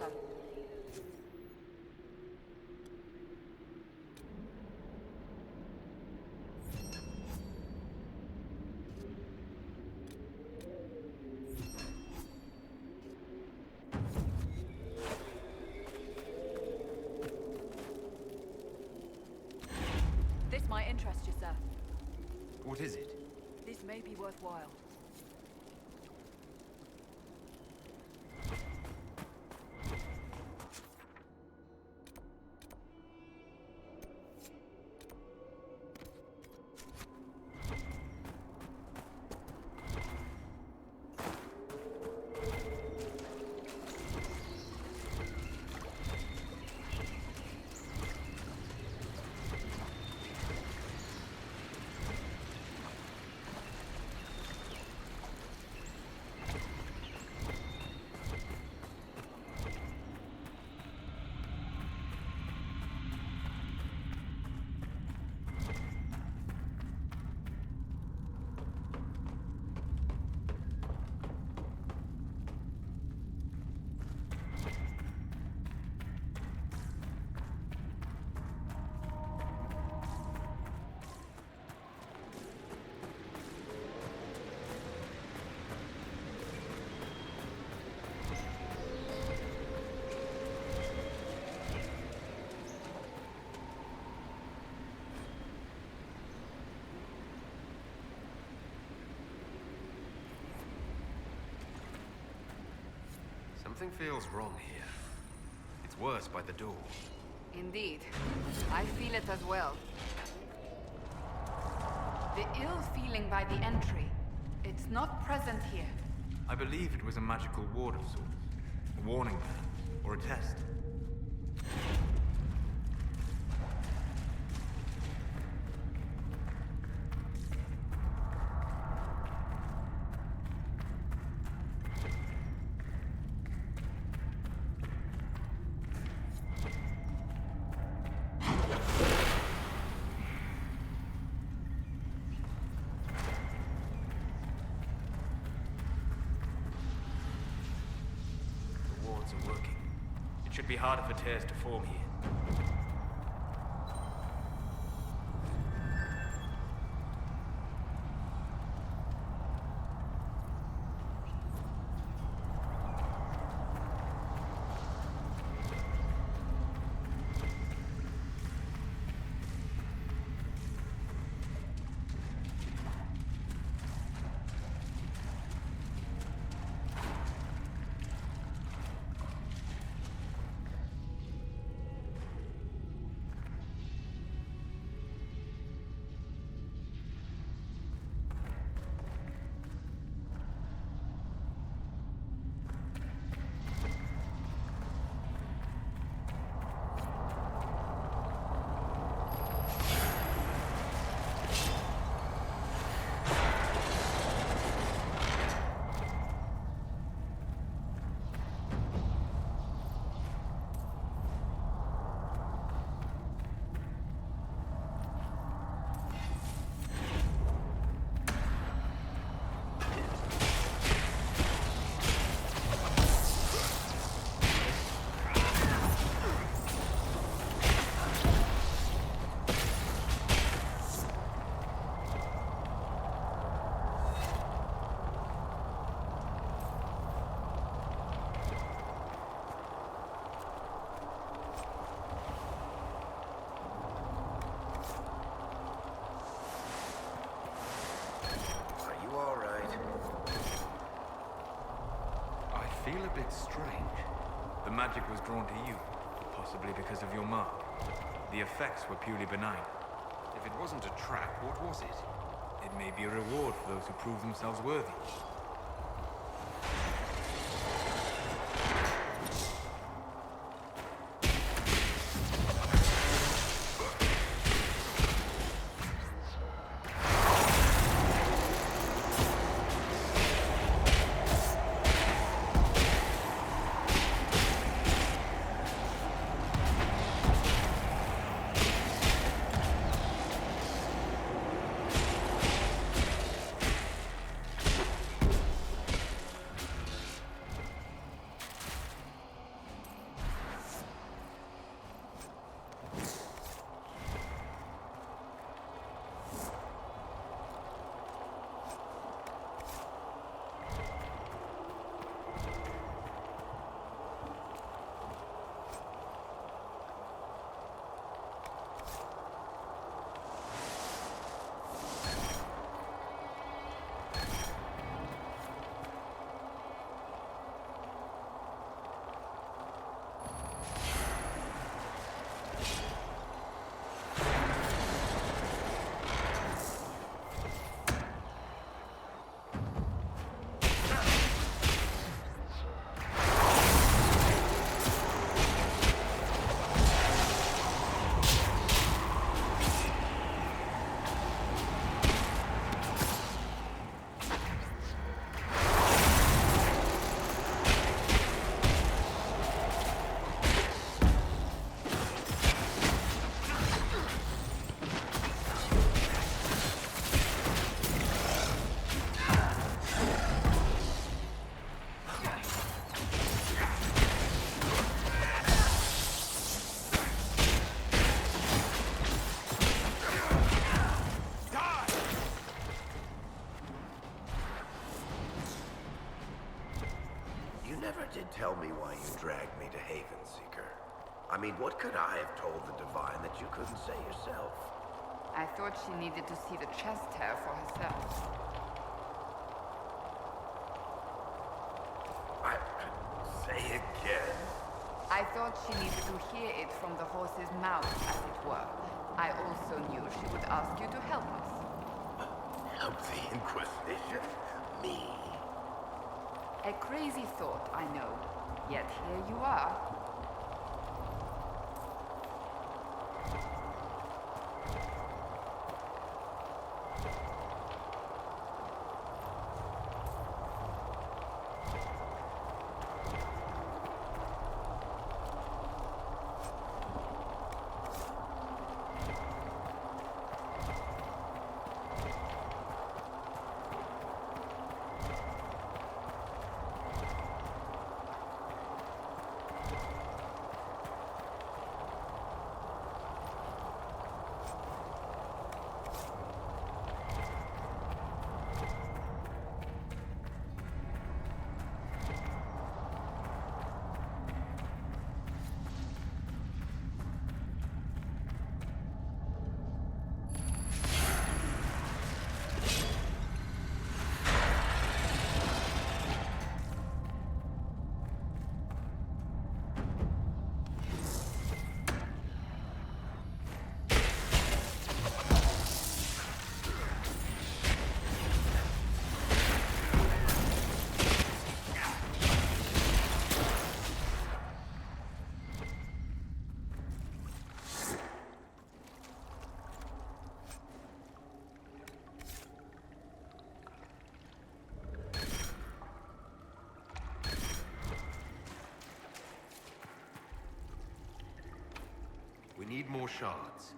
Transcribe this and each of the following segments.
matter. This might interest you, sir. What is it? This may be worthwhile. Something feels wrong here. It's worse by the door. Indeed. I feel it as well. The ill feeling by the entry. It's not present here. I believe it was a magical ward of sorts. A warning perhaps, or a test. Are working. It should be harder for tears to form here. I feel a bit strange. The magic was drawn to you, possibly because of your mark. The effects were purely benign. If it wasn't a trap, what was it? It may be a reward for those who prove themselves worthy. tell me why you dragged me to Haven, Seeker. I mean, what could I have told the Divine that you couldn't say yourself? I thought she needed to see the chest hair for herself. Say again. I thought she needed to hear it from the horse's mouth, as it were. I also knew she would ask you to help us. Help the Inquisition? Me? A crazy thought, I know. Yet here you are. We need more shards.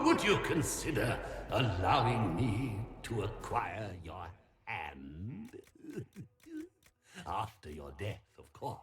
Would you consider allowing me to acquire your hand? After your death, of course.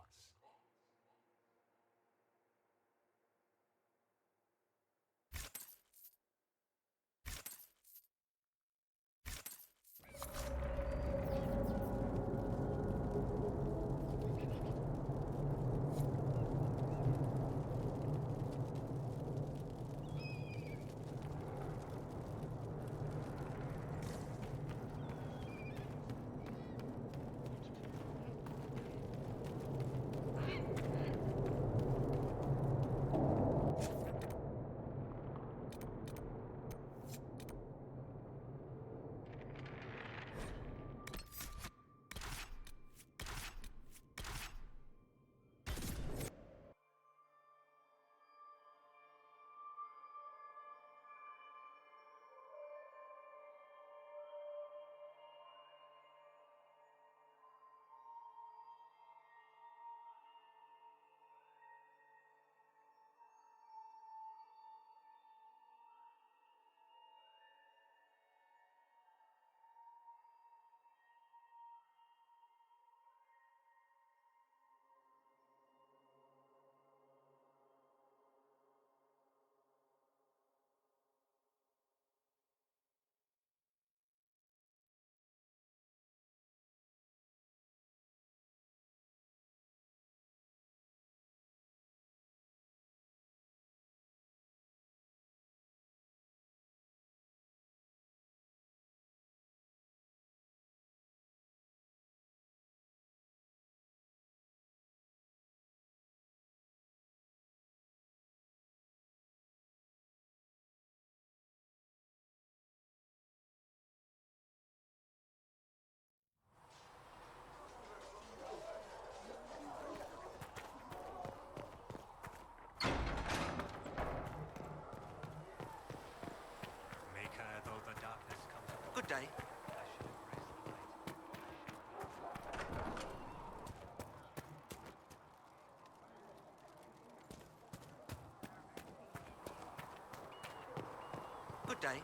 Good day.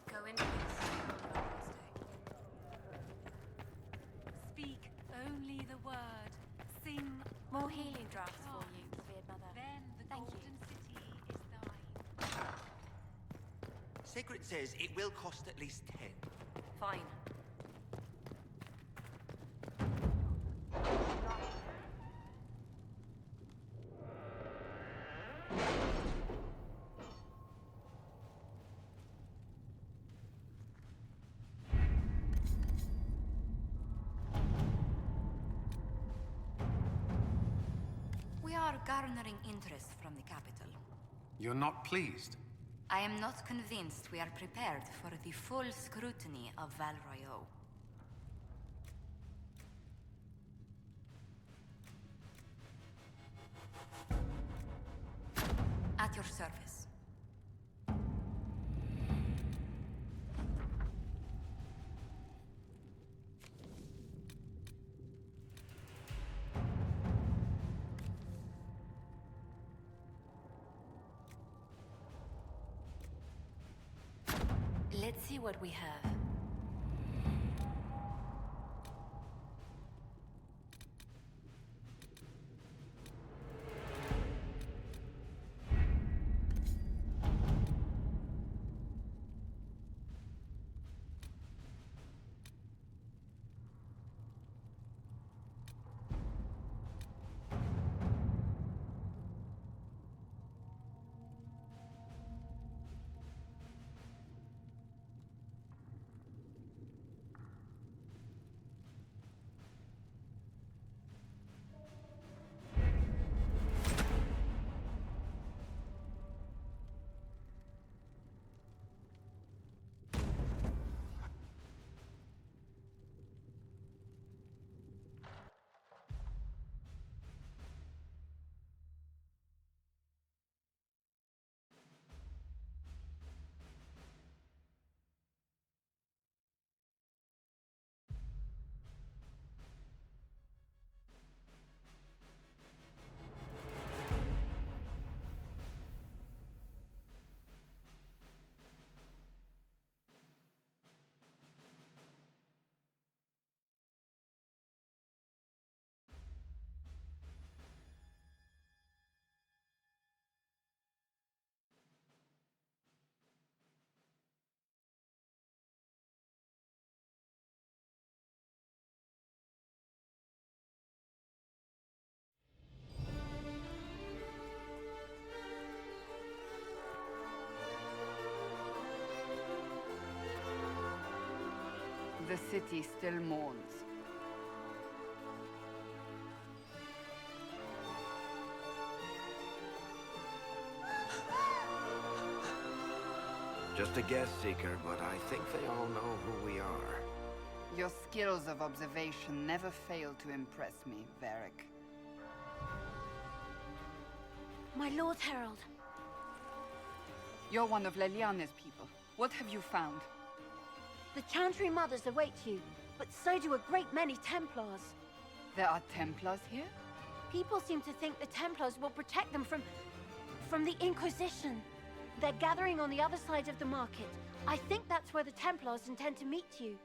Go in peace. Speak only the word. Sing More healing drafts for you, revered mother. Then the Thank you. golden city is thine. Sigrid says it will cost at least 10. Fine. We are garnering interest from the capital. You're not pleased? I am not convinced we are prepared for the full scrutiny of Val Royeaux. At your service. Let's see what we have. The city still mourns. Just a guess, Seeker, but I think they all know who we are. Your skills of observation never fail to impress me, Varric. My Lord Herald. You're one of Leliane's people. What have you found? The Chantry Mothers await you, but so do a great many Templars. There are Templars here? People seem to think the Templars will protect them from the Inquisition. They're gathering on the other side of the market. I think that's where the Templars intend to meet you.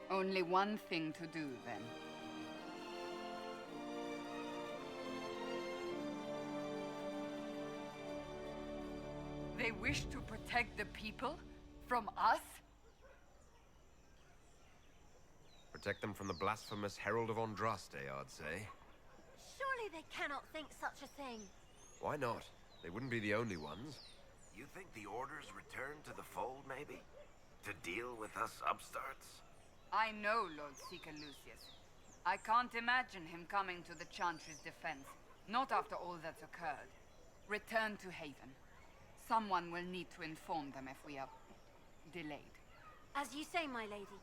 Only one thing to do, then. They wish to protect the people? From us? Protect them from the blasphemous Herald of Andraste, I'd say. Surely they cannot think such a thing. Why not? They wouldn't be the only ones. You think the Order's returned to the fold, maybe? To deal with us upstarts? I know Lord Seeker Lucius. I can't imagine him coming to the Chantry's defense. Not after all that's occurred. Return to Haven. Someone will need to inform them if we are delayed. As you say, my lady.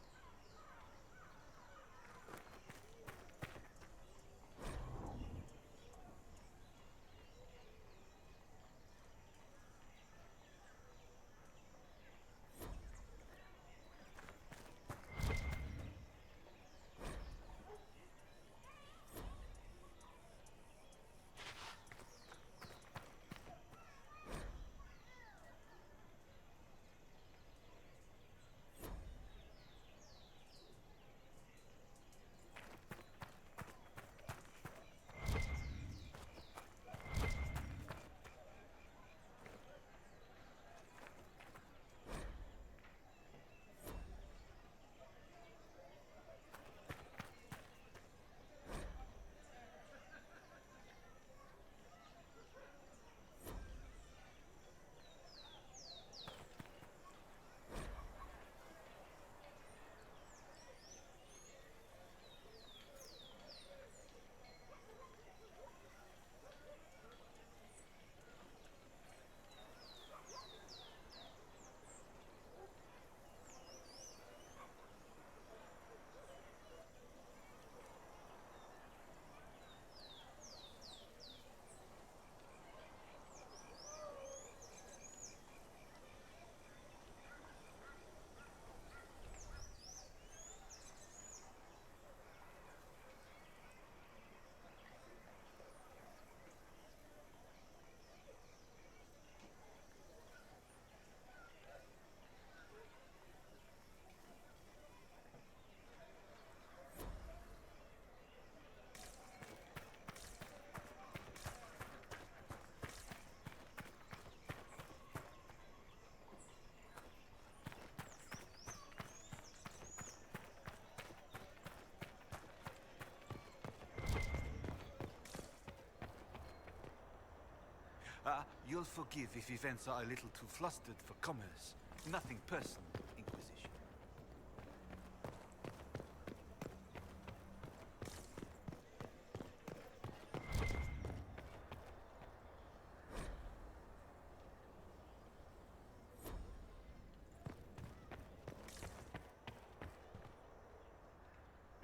You'll forgive if events are a little too flustered for commerce. Nothing personal, Inquisition.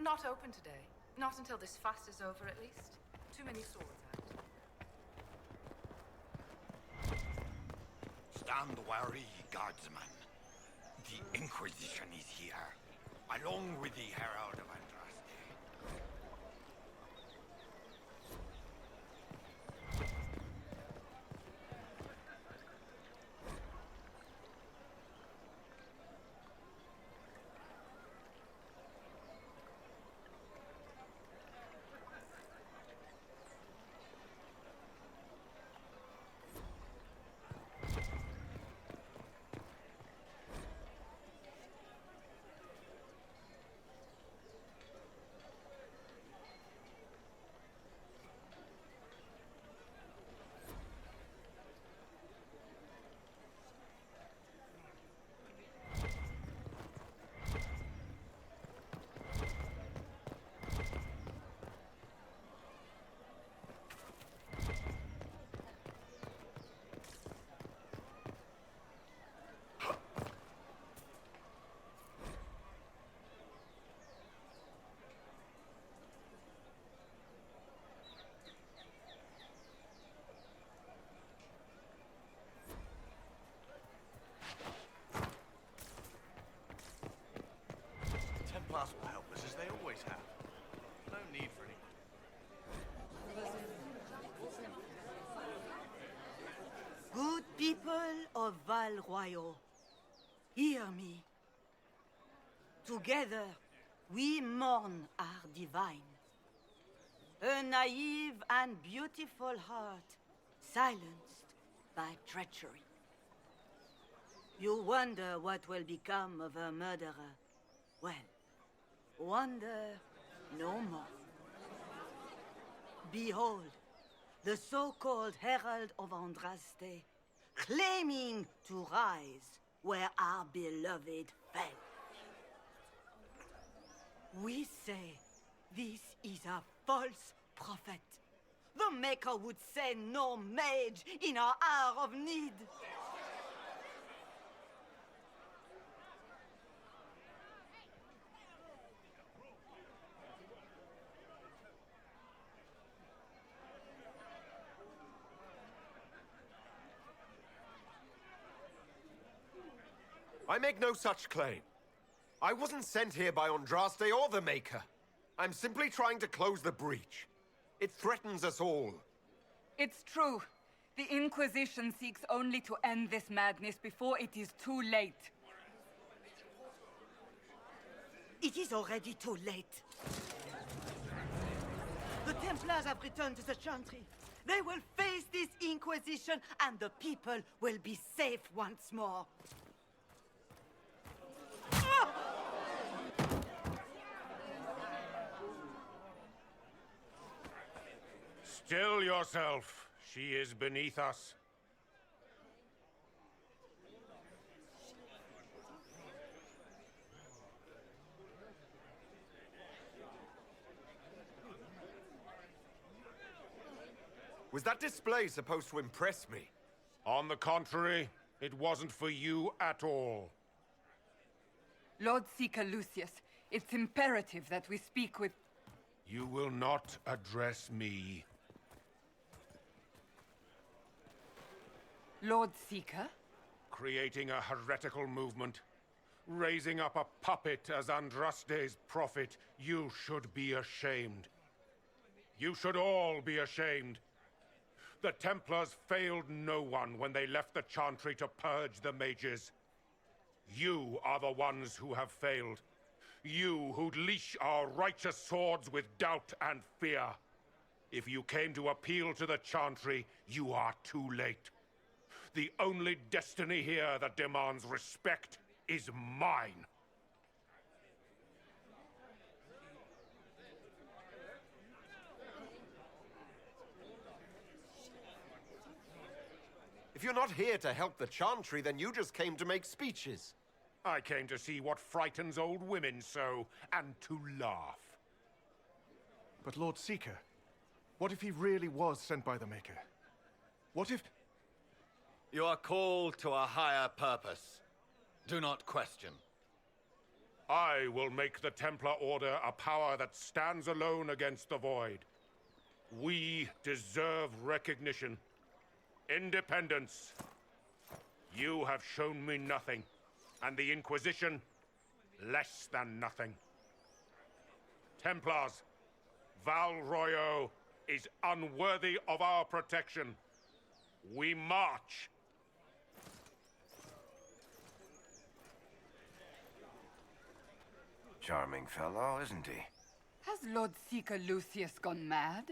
Not open today. Not until this fast is over, at least. Too many swords out. Stand wary, guardsman. The Inquisition is here, along with the Herald of Andraste. Templars will help us as they always have. No need for any. Good people of Val Royal, hear me. Together, we mourn our divine. A naive and beautiful heart, silenced by treachery. You wonder what will become of a murderer. Well, wonder no more. Behold, the so-called Herald of Andraste, claiming to rise where our beloved fell. We say this is a false prophet. The Maker would send no mage in our hour of need. I make no such claim. I wasn't sent here by Andraste or the Maker. I'm simply trying to close the breach. It threatens us all. It's true. The Inquisition seeks only to end this madness before it is too late. It is already too late. The Templars have returned to the Chantry. They will face this Inquisition, and the people will be safe once more. Still yourself. She is beneath us. Was that display supposed to impress me? On the contrary, it wasn't for you at all. Lord Seeker Lucius, it's imperative that we speak with... You will not address me. Lord Seeker? Creating a heretical movement. Raising up a puppet as Andraste's prophet. You should be ashamed. You should all be ashamed. The Templars failed no one when they left the Chantry to purge the mages. You are the ones who have failed. You who'd leash our righteous swords with doubt and fear. If you came to appeal to the Chantry, you are too late. The only destiny here that demands respect is mine. If you're not here to help the Chantry, then you just came to make speeches. I came to see what frightens old women so, and to laugh. But Lord Seeker, what if he really was sent by the Maker? What if... You are called to a higher purpose. Do not question. I will make the Templar Order a power that stands alone against the Void. We deserve recognition. Independence. You have shown me nothing, and the Inquisition, less than nothing. Templars, Val Royeaux is unworthy of our protection. We march. Charming fellow, isn't he? Has Lord Seeker Lucius gone mad?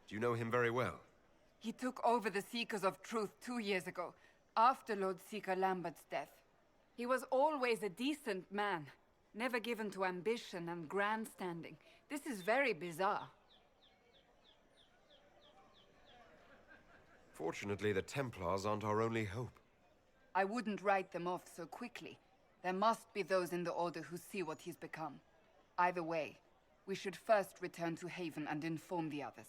Do you know him very well? He took over the Seekers of Truth 2 years ago, after Lord Seeker Lambert's death. He was always a decent man, never given to ambition and grandstanding. This is very bizarre. Fortunately, the Templars aren't our only hope. I wouldn't write them off so quickly. There must be those in the Order who see what he's become. Either way, we should first return to Haven and inform the others.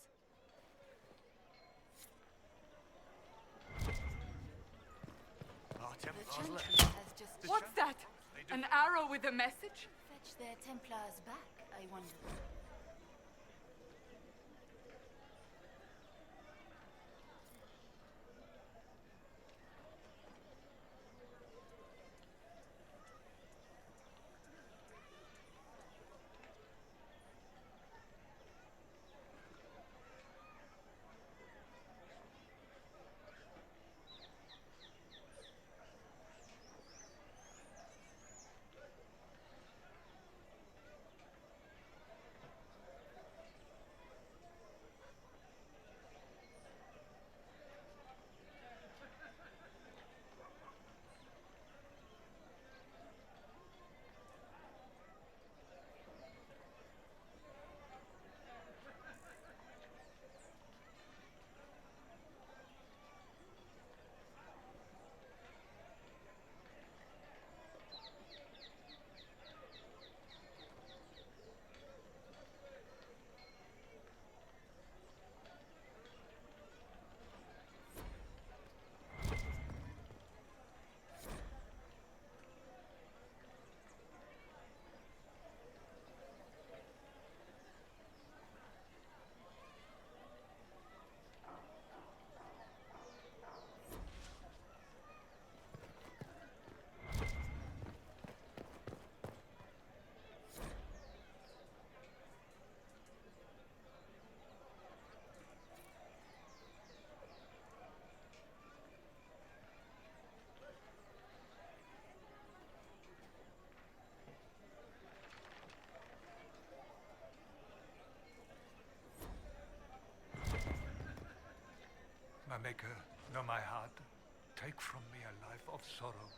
What's that? An arrow with a message? Fetch their Templars back, I wonder. My Maker, know my heart. Take from me a life of sorrow.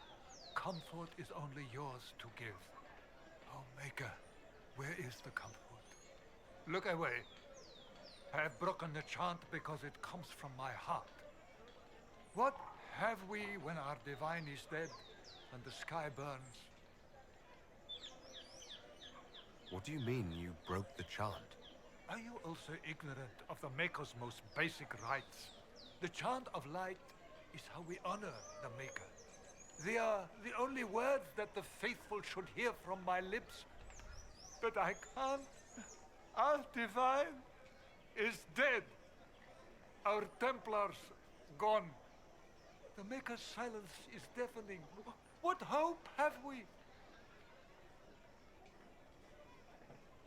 Comfort is only yours to give. Oh, Maker, where is the comfort? Look away. I have broken the chant because it comes from my heart. What have we when our divine is dead and the sky burns? What do you mean you broke the chant? Are you also ignorant of the Maker's most basic rites? The chant of light is how we honor the Maker. They are the only words that the faithful should hear from my lips. But I can't. Our divine is dead. Our Templars gone. The Maker's silence is deafening. What hope have we?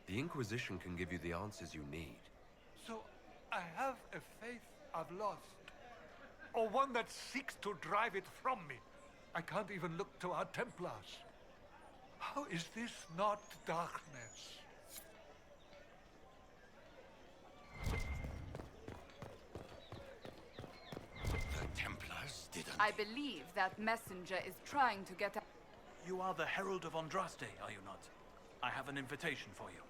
The Inquisition can give you the answers you need. So I have a faith I've lost. Or one that seeks to drive it from me. I can't even look to our Templars. How is this not darkness? The Templars didn't. I believe that messenger is trying to get... You are the Herald of Andraste, are you not? I have an invitation for you.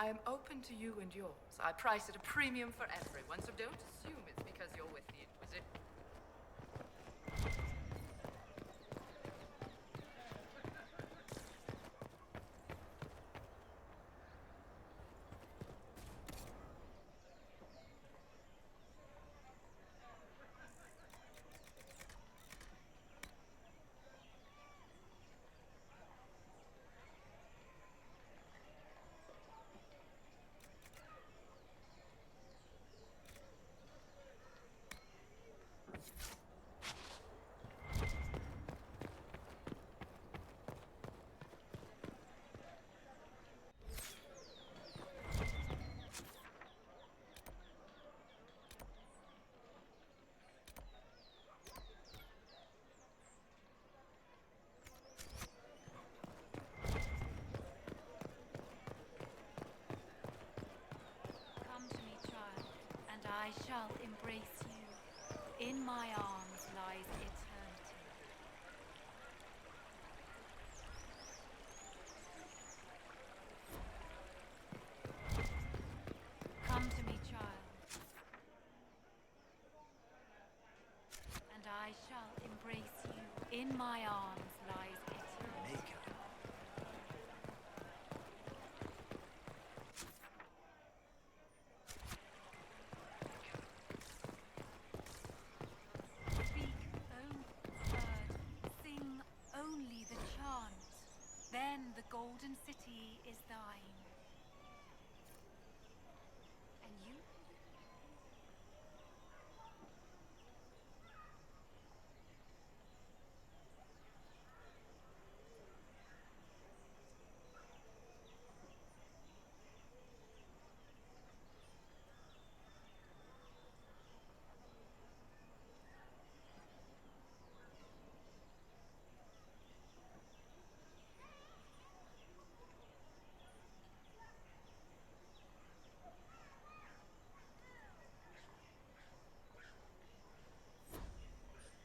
I am open to you and yours. I price at a premium for everyone, so don't assume it's because you're with the Inquisition. Come to me, child, and I shall embrace you. In my arms lies eternity. Come to me, child, and I shall embrace you. In my arms lies eternity. Speak only the word, sing only the chant. Then the golden city is thine. And you?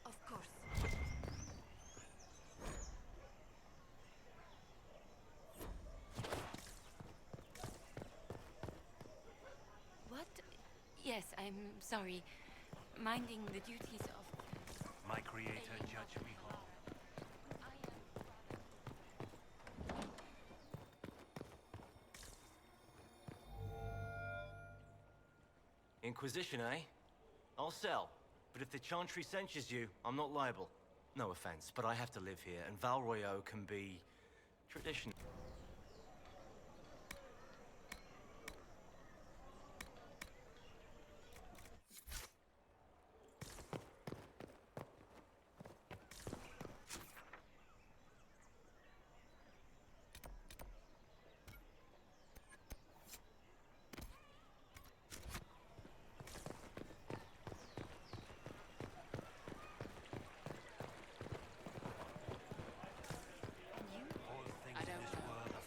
Of course. What? Yes, I'm sorry. Minding the duties of... My creator judge me whole. Inquisition, eh? I'll sell. But if the Chantry censures you, I'm not liable. No offense, but I have to live here, and Val Royeaux can be... traditional. All things in this world are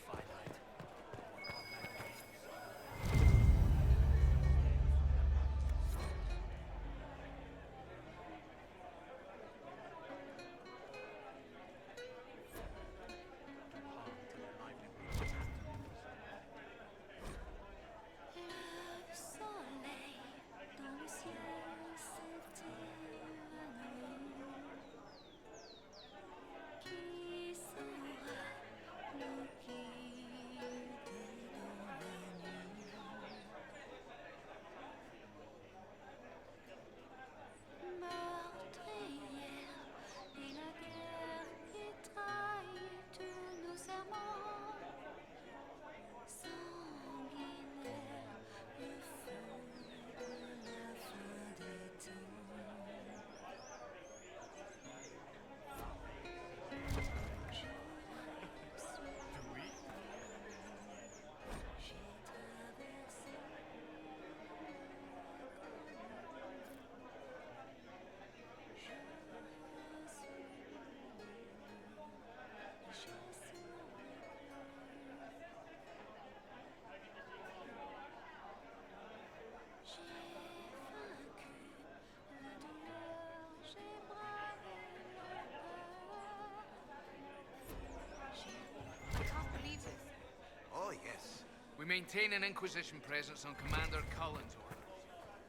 We maintain an Inquisition presence on Commander Cullen's orders.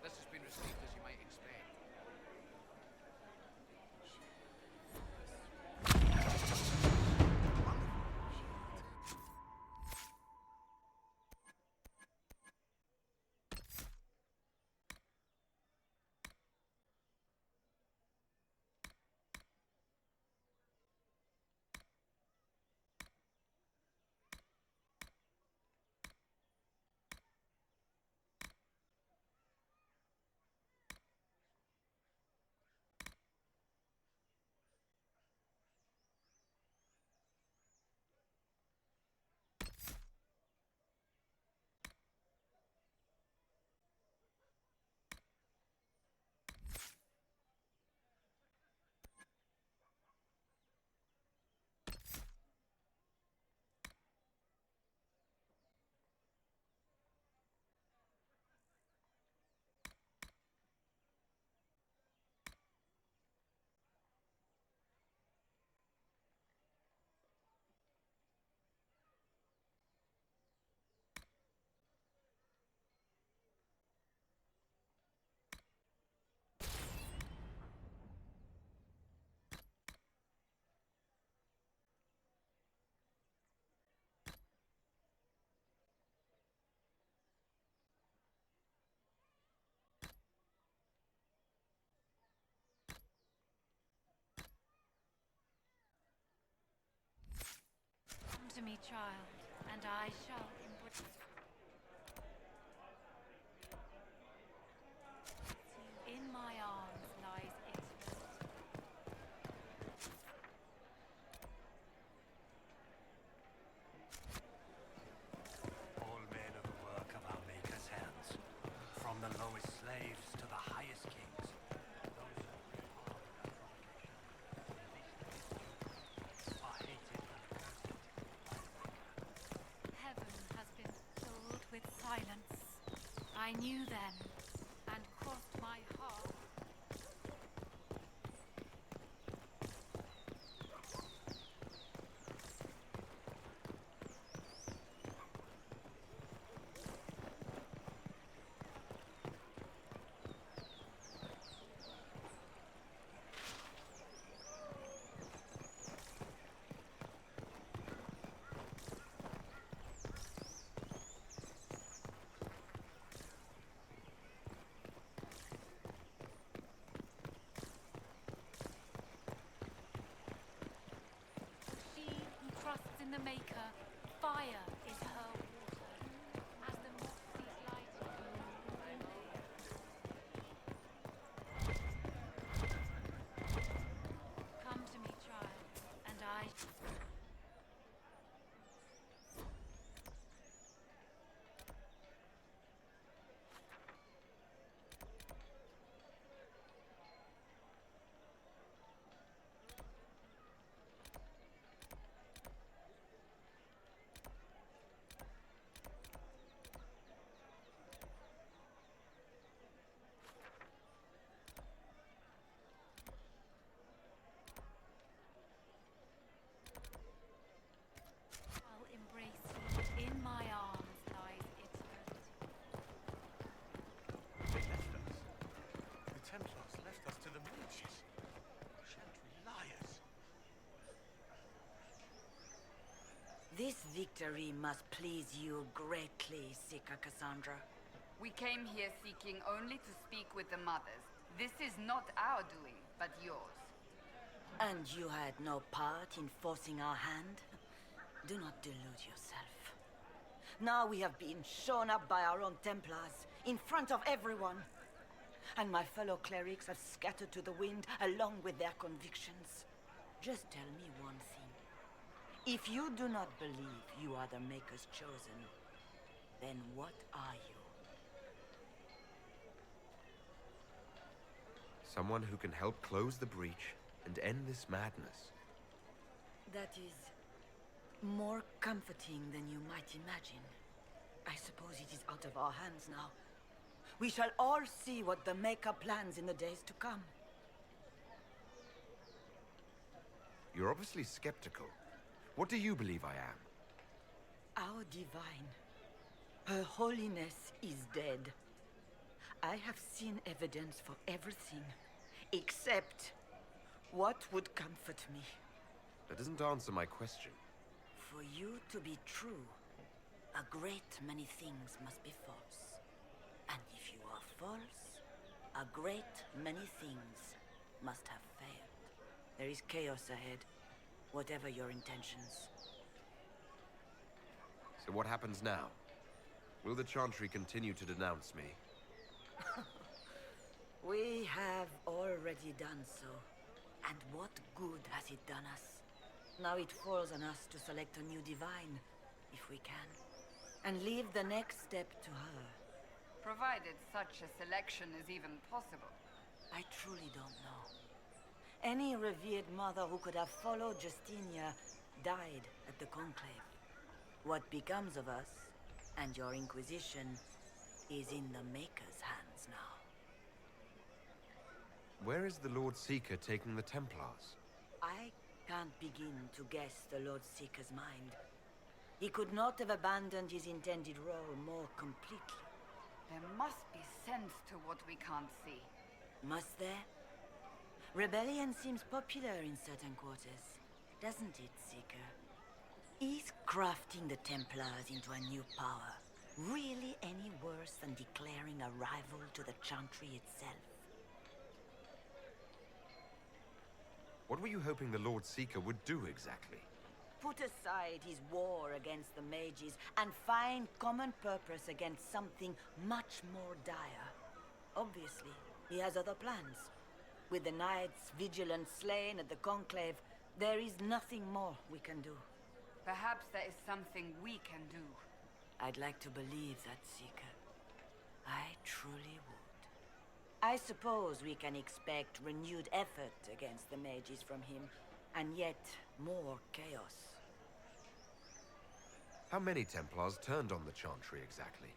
This has been received as you might expect. Come to me, child, and I shall embrace you. In my arms lies eternity. All men are the work of our Maker's hands, from the lowest slaves to the highest kings. Those who are hated and cursed. Heaven has been filled with silence. I knew then, and crossed my heart. In the Maker, fire is her water, as the moth sees light. Come to me, child, and I... I'll embrace you. In my arms lies eternity. They left us. The Templars left us to the mages. Chantry liars. This victory must please you greatly, Seeker Cassandra. We came here seeking only to speak with the mothers. This is not our doing, but yours. And you had no part in forcing our hand? Do not delude yourself. Now we have been shown up by our own Templars, in front of everyone. And my fellow clerics have scattered to the wind along with their convictions. Just tell me one thing. If you do not believe you are the Maker's chosen, then what are you? Someone who can help close the breach and end this madness. That is more comforting than you might imagine. I suppose it is out of our hands now. We shall all see what the Maker plans in the days to come. You're obviously skeptical. What do you believe I am? Our divine. Her Holiness is dead. I have seen evidence for everything, except what would comfort me. That doesn't answer my question. For you to be true, a great many things must be false. And if you are false, a great many things must have failed. There is chaos ahead, whatever your intentions. So what happens now? Will the Chantry continue to denounce me? We have already done so. And what good has it done us? Now it falls on us to select a new divine, if we can, and leave the next step to her. Provided such a selection is even possible. I truly don't know. Any revered mother who could have followed Justinia died at the Conclave. What becomes of us, and your Inquisition, is in the Maker's hands now. Where is the Lord Seeker taking the Templars? I can't begin to guess the Lord Seeker's mind. He could not have abandoned his intended role more completely. There must be sense to what we can't see. Must there? Rebellion seems popular in certain quarters, doesn't it, Seeker? Is crafting the Templars into a new power really any worse than declaring a rival to the Chantry itself? What were you hoping the Lord Seeker would do exactly? Put aside his war against the mages and find common purpose against something much more dire. Obviously, he has other plans. With the Knights vigilant slain at the Conclave, there is nothing more we can do. Perhaps there is something we can do. I'd like to believe that, Seeker. I truly would. I suppose we can expect renewed effort against the mages from him, and yet more chaos. How many Templars turned on the Chantry exactly?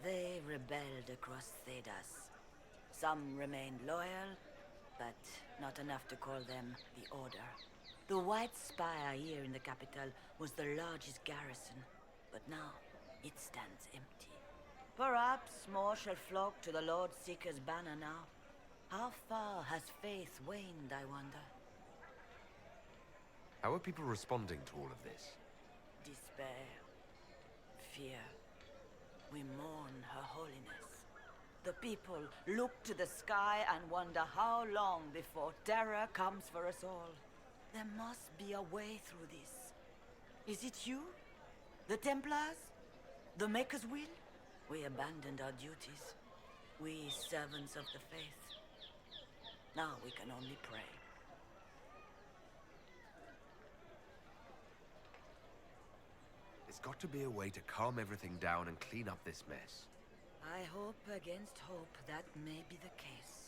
They rebelled across Thedas. Some remained loyal, but not enough to call them the Order. The White Spire here in the capital was the largest garrison, but now it stands empty. Perhaps more shall flock to the Lord Seeker's banner now. How far has faith waned, I wonder? How are people responding to all of this? Despair. Fear. We mourn Her Holiness. The people look to the sky and wonder how long before terror comes for us all. There must be a way through this. Is it you? The Templars? The Maker's will? We abandoned our duties. We servants of the faith. Now we can only pray. There's got to be a way to calm everything down and clean up this mess. I hope against hope that may be the case.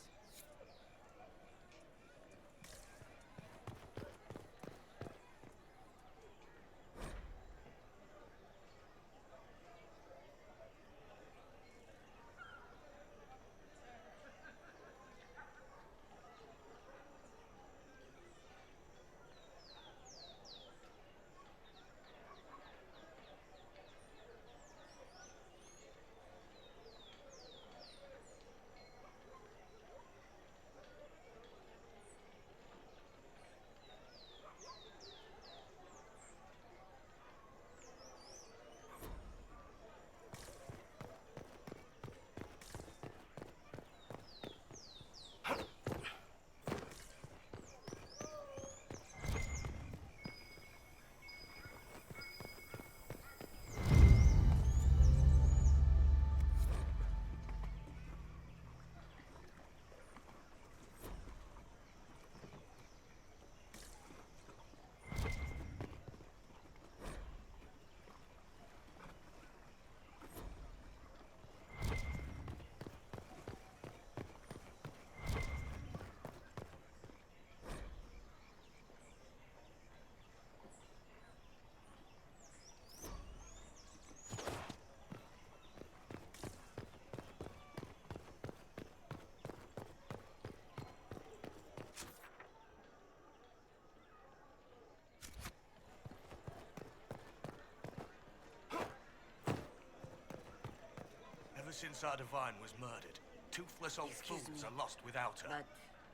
since our divine was murdered, toothless old Excuse fools me, are lost without her. but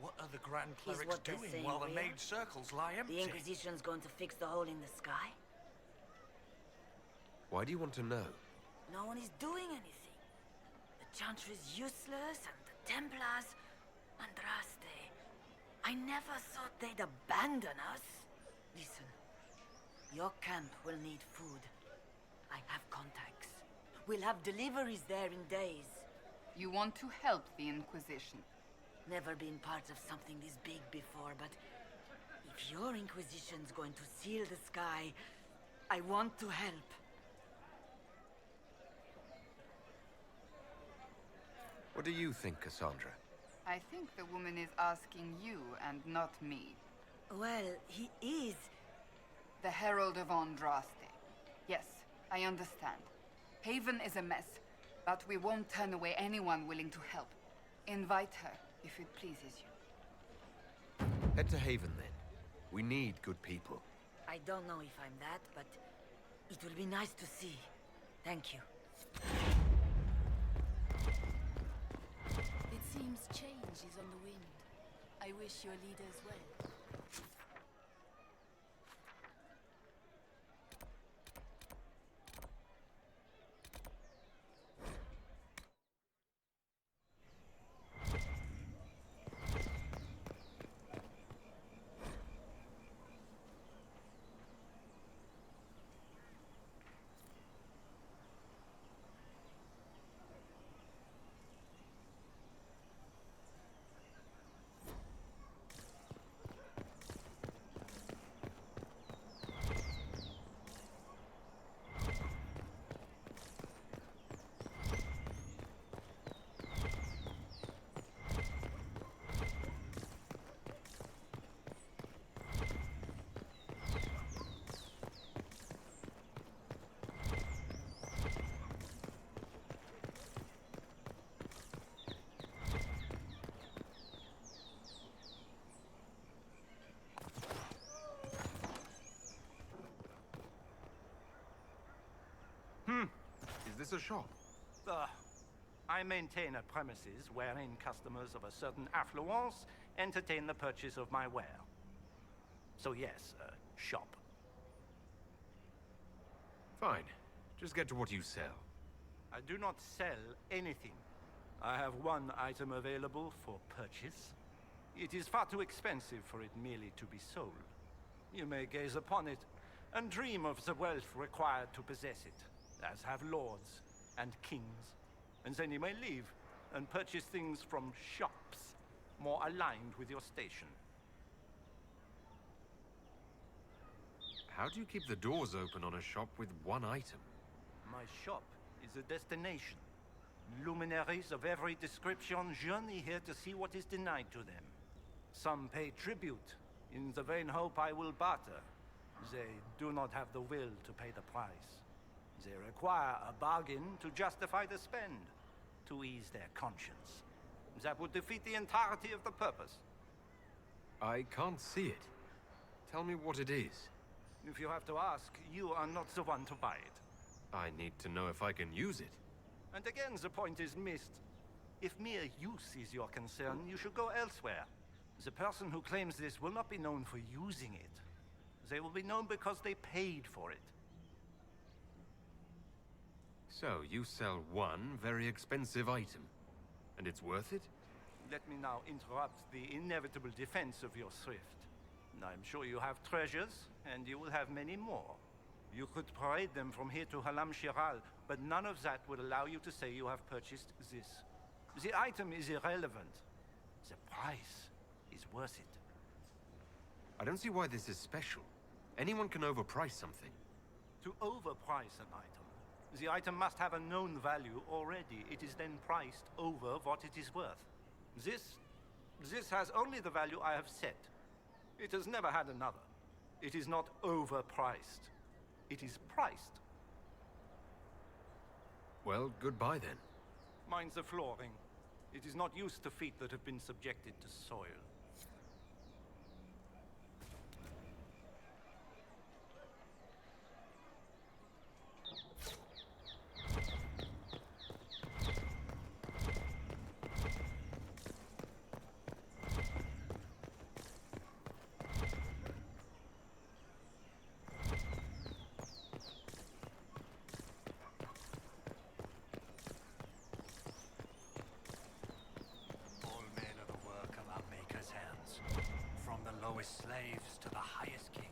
what are the Grand is Clerics what they're doing saying while the real? maid circles lie empty? The Inquisition's going to fix the hole in the sky? Why do you want to know? No one is doing anything. The Chantry is useless, and the Templars... Andraste. I never thought they'd abandon us. Listen, your camp will need food. I have contacts. We'll have deliveries there in days. You want to help the Inquisition? Never been part of something this big before, but if your Inquisition's going to seal the sky, I want to help. What do you think, Cassandra? I think the woman is asking you and not me. Well, he is. The Herald of Andraste. Yes, I understand. Haven is a mess, but we won't turn away anyone willing to help. Invite her, if it pleases you. Head to Haven, then. We need good people. I don't know if I'm that, but it will be nice to see. Thank you. It seems change is on the wind. I wish your leaders well. Is this a shop? I maintain a premises wherein customers of a certain affluence entertain the purchase of my ware. So yes, a shop. Fine. Just get to what you sell. I do not sell anything. I have one item available for purchase. It is far too expensive for it merely to be sold. You may gaze upon it and dream of the wealth required to possess it, as have lords and kings. And then you may leave and purchase things from shops more aligned with your station. How do you keep the doors open on a shop with one item? My shop is a destination. Luminaries of every description journey here to see what is denied to them. Some pay tribute in the vain hope I will barter. They do not have the will to pay the price. They require a bargain to justify the spend, to ease their conscience. That would defeat the entirety of the purpose. I can't see it. Tell me what it is. If you have to ask, you are not the one to buy it. I need to know if I can use it. And again, the point is missed. If mere use is your concern, you should go elsewhere. The person who claims this will not be known for using it. They will be known because they paid for it. So, you sell one very expensive item, and it's worth it? Let me now interrupt the inevitable defense of your thrift. I'm sure you have treasures, and you will have many more. You could parade them from here to Halam Shiral, but none of that would allow you to say you have purchased this. The item is irrelevant. The price is worth it. I don't see why this is special. Anyone can overprice something. To overprice an item, the item must have a known value already. It is then priced over what it is worth. This has only the value I have set. It has never had another. It is not overpriced. It is priced. Well, goodbye then. Mind the flooring. It is not used to feet that have been subjected to soil. lowest slaves to the highest kings.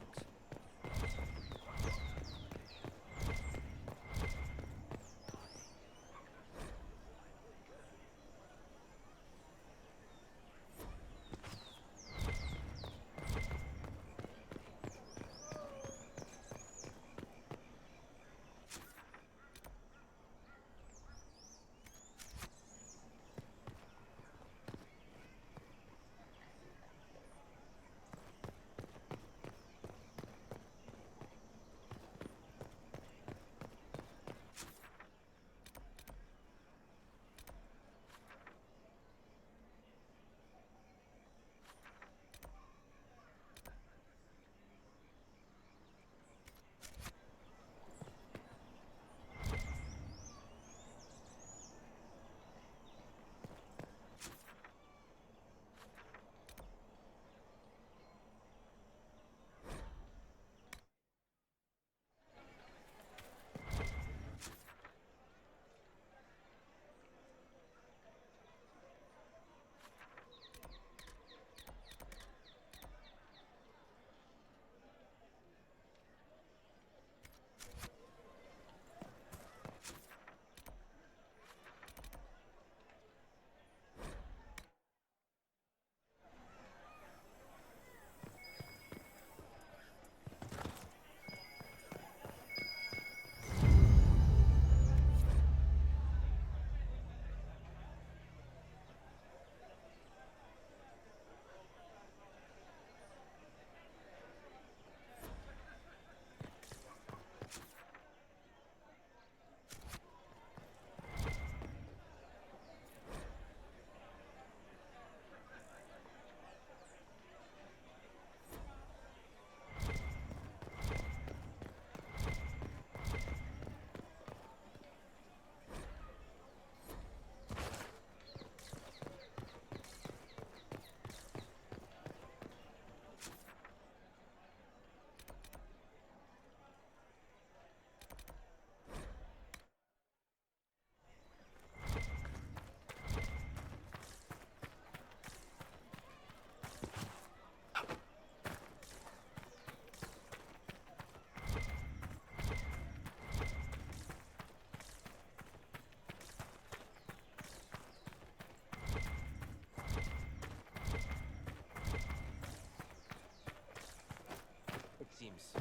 Seems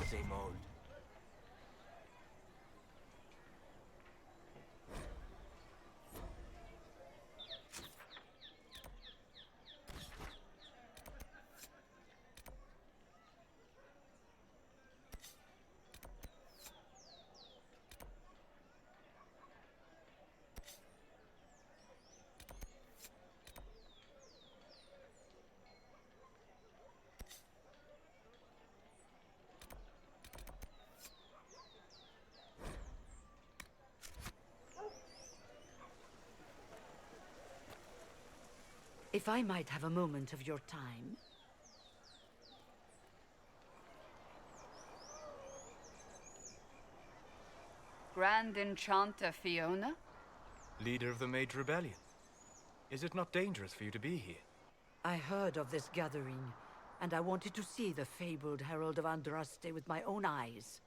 same old. If I might have a moment of your time. Grand Enchanter Fiona? Leader of the Mage Rebellion. Is it not dangerous for you to be here? I heard of this gathering, and I wanted to see the fabled Herald of Andraste with my own eyes.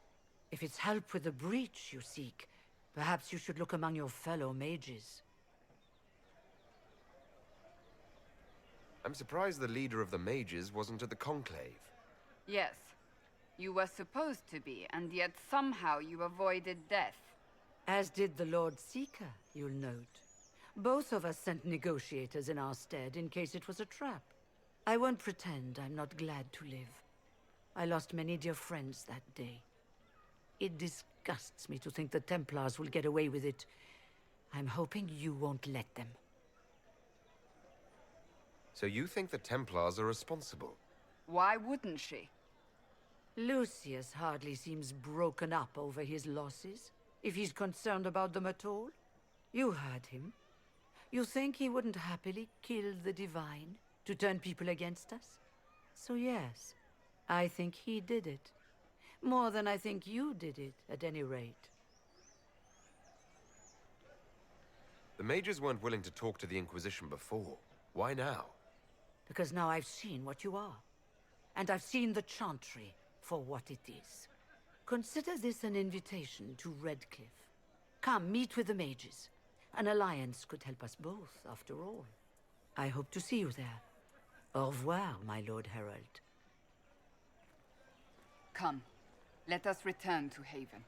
If it's help with the breach you seek, perhaps you should look among your fellow mages. I'm surprised the leader of the mages wasn't at the conclave. Yes. You were supposed to be, and yet somehow you avoided death. As did the Lord Seeker, you'll note. Both of us sent negotiators in our stead in case it was a trap. I won't pretend I'm not glad to live. I lost many dear friends that day. It disgusts me to think the Templars will get away with it. I'm hoping you won't let them. So you think the Templars are responsible? Why wouldn't she? Lucius hardly seems broken up over his losses, if he's concerned about them at all. You heard him. You think he wouldn't happily kill the Divine to turn people against us? So yes, I think he did it. More than I think you did it, at any rate. The mages weren't willing to talk to the Inquisition before. Why now? Because now I've seen what you are. and I've seen the Chantry for what it is. Consider this an invitation to Redcliffe. Come, meet with the mages. An alliance could help us both, after all. I hope to see you there. Au revoir, my Lord Herald. Come, let us return to Haven.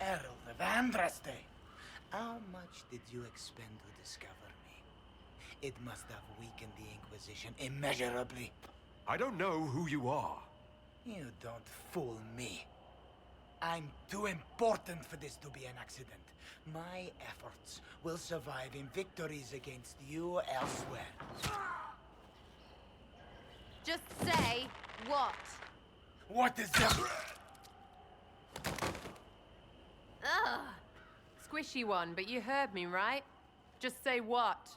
Herald of Andraste, how much did you expend to discover me? It must have weakened the Inquisition immeasurably. I don't know who you are. You don't fool me. I'm too important for this to be an accident. My efforts will survive in victories against you elsewhere. Just say what? What is that? Ugh. Squishy one, but you heard me, right? Just say what?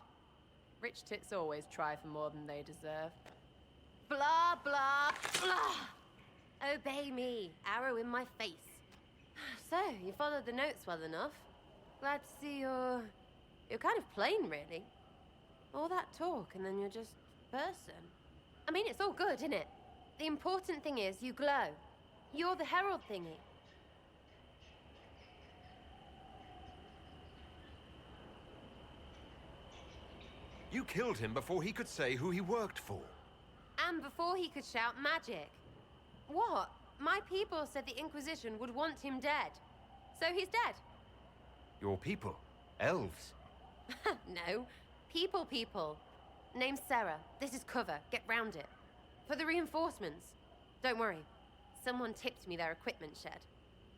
Rich tits always try for more than they deserve. Blah, blah, blah. Obey me. Arrow in my face. So, you followed the notes well enough. Glad to see you're kind of plain, really. All that talk, and then you're just person. I mean, it's all good, isn't it? The important thing is you glow. You're the herald thingy. You killed him before he could say who he worked for. And before he could shout magic. What? My people said the Inquisition would want him dead. So he's dead. Your people? Elves? No. People. Name's Sarah. This is cover. Get round it. For the reinforcements. Don't worry. Someone tipped me their equipment shed.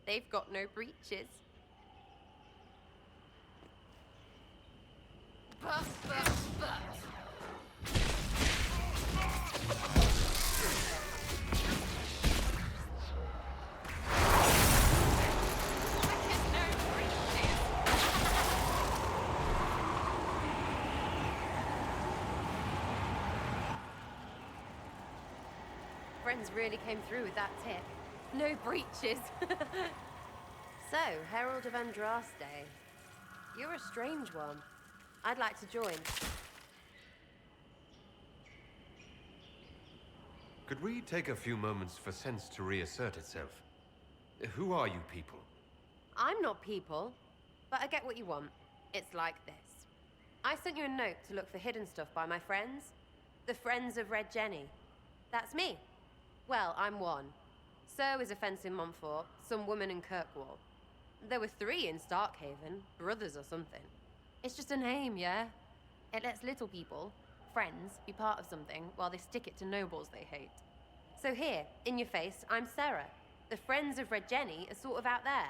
They've got no breaches. But. Friends really came through with that tip. No breaches. So, Herald of Andraste. You're a strange one. I'd like to join. Could we take a few moments for sense to reassert itself? Who are you people? I'm not people, but I get what you want. It's like this. I sent you a note to look for hidden stuff by my friends. The Friends of Red Jenny. That's me. Well, I'm one. So is a fence in Montfort, some woman in Kirkwall. There were 3 in Starkhaven, brothers or something. It's just a name, yeah? It lets little people, friends, be part of something while they stick it to nobles they hate. So here, in your face, I'm Sarah. The friends of Red Jenny are sort of out there.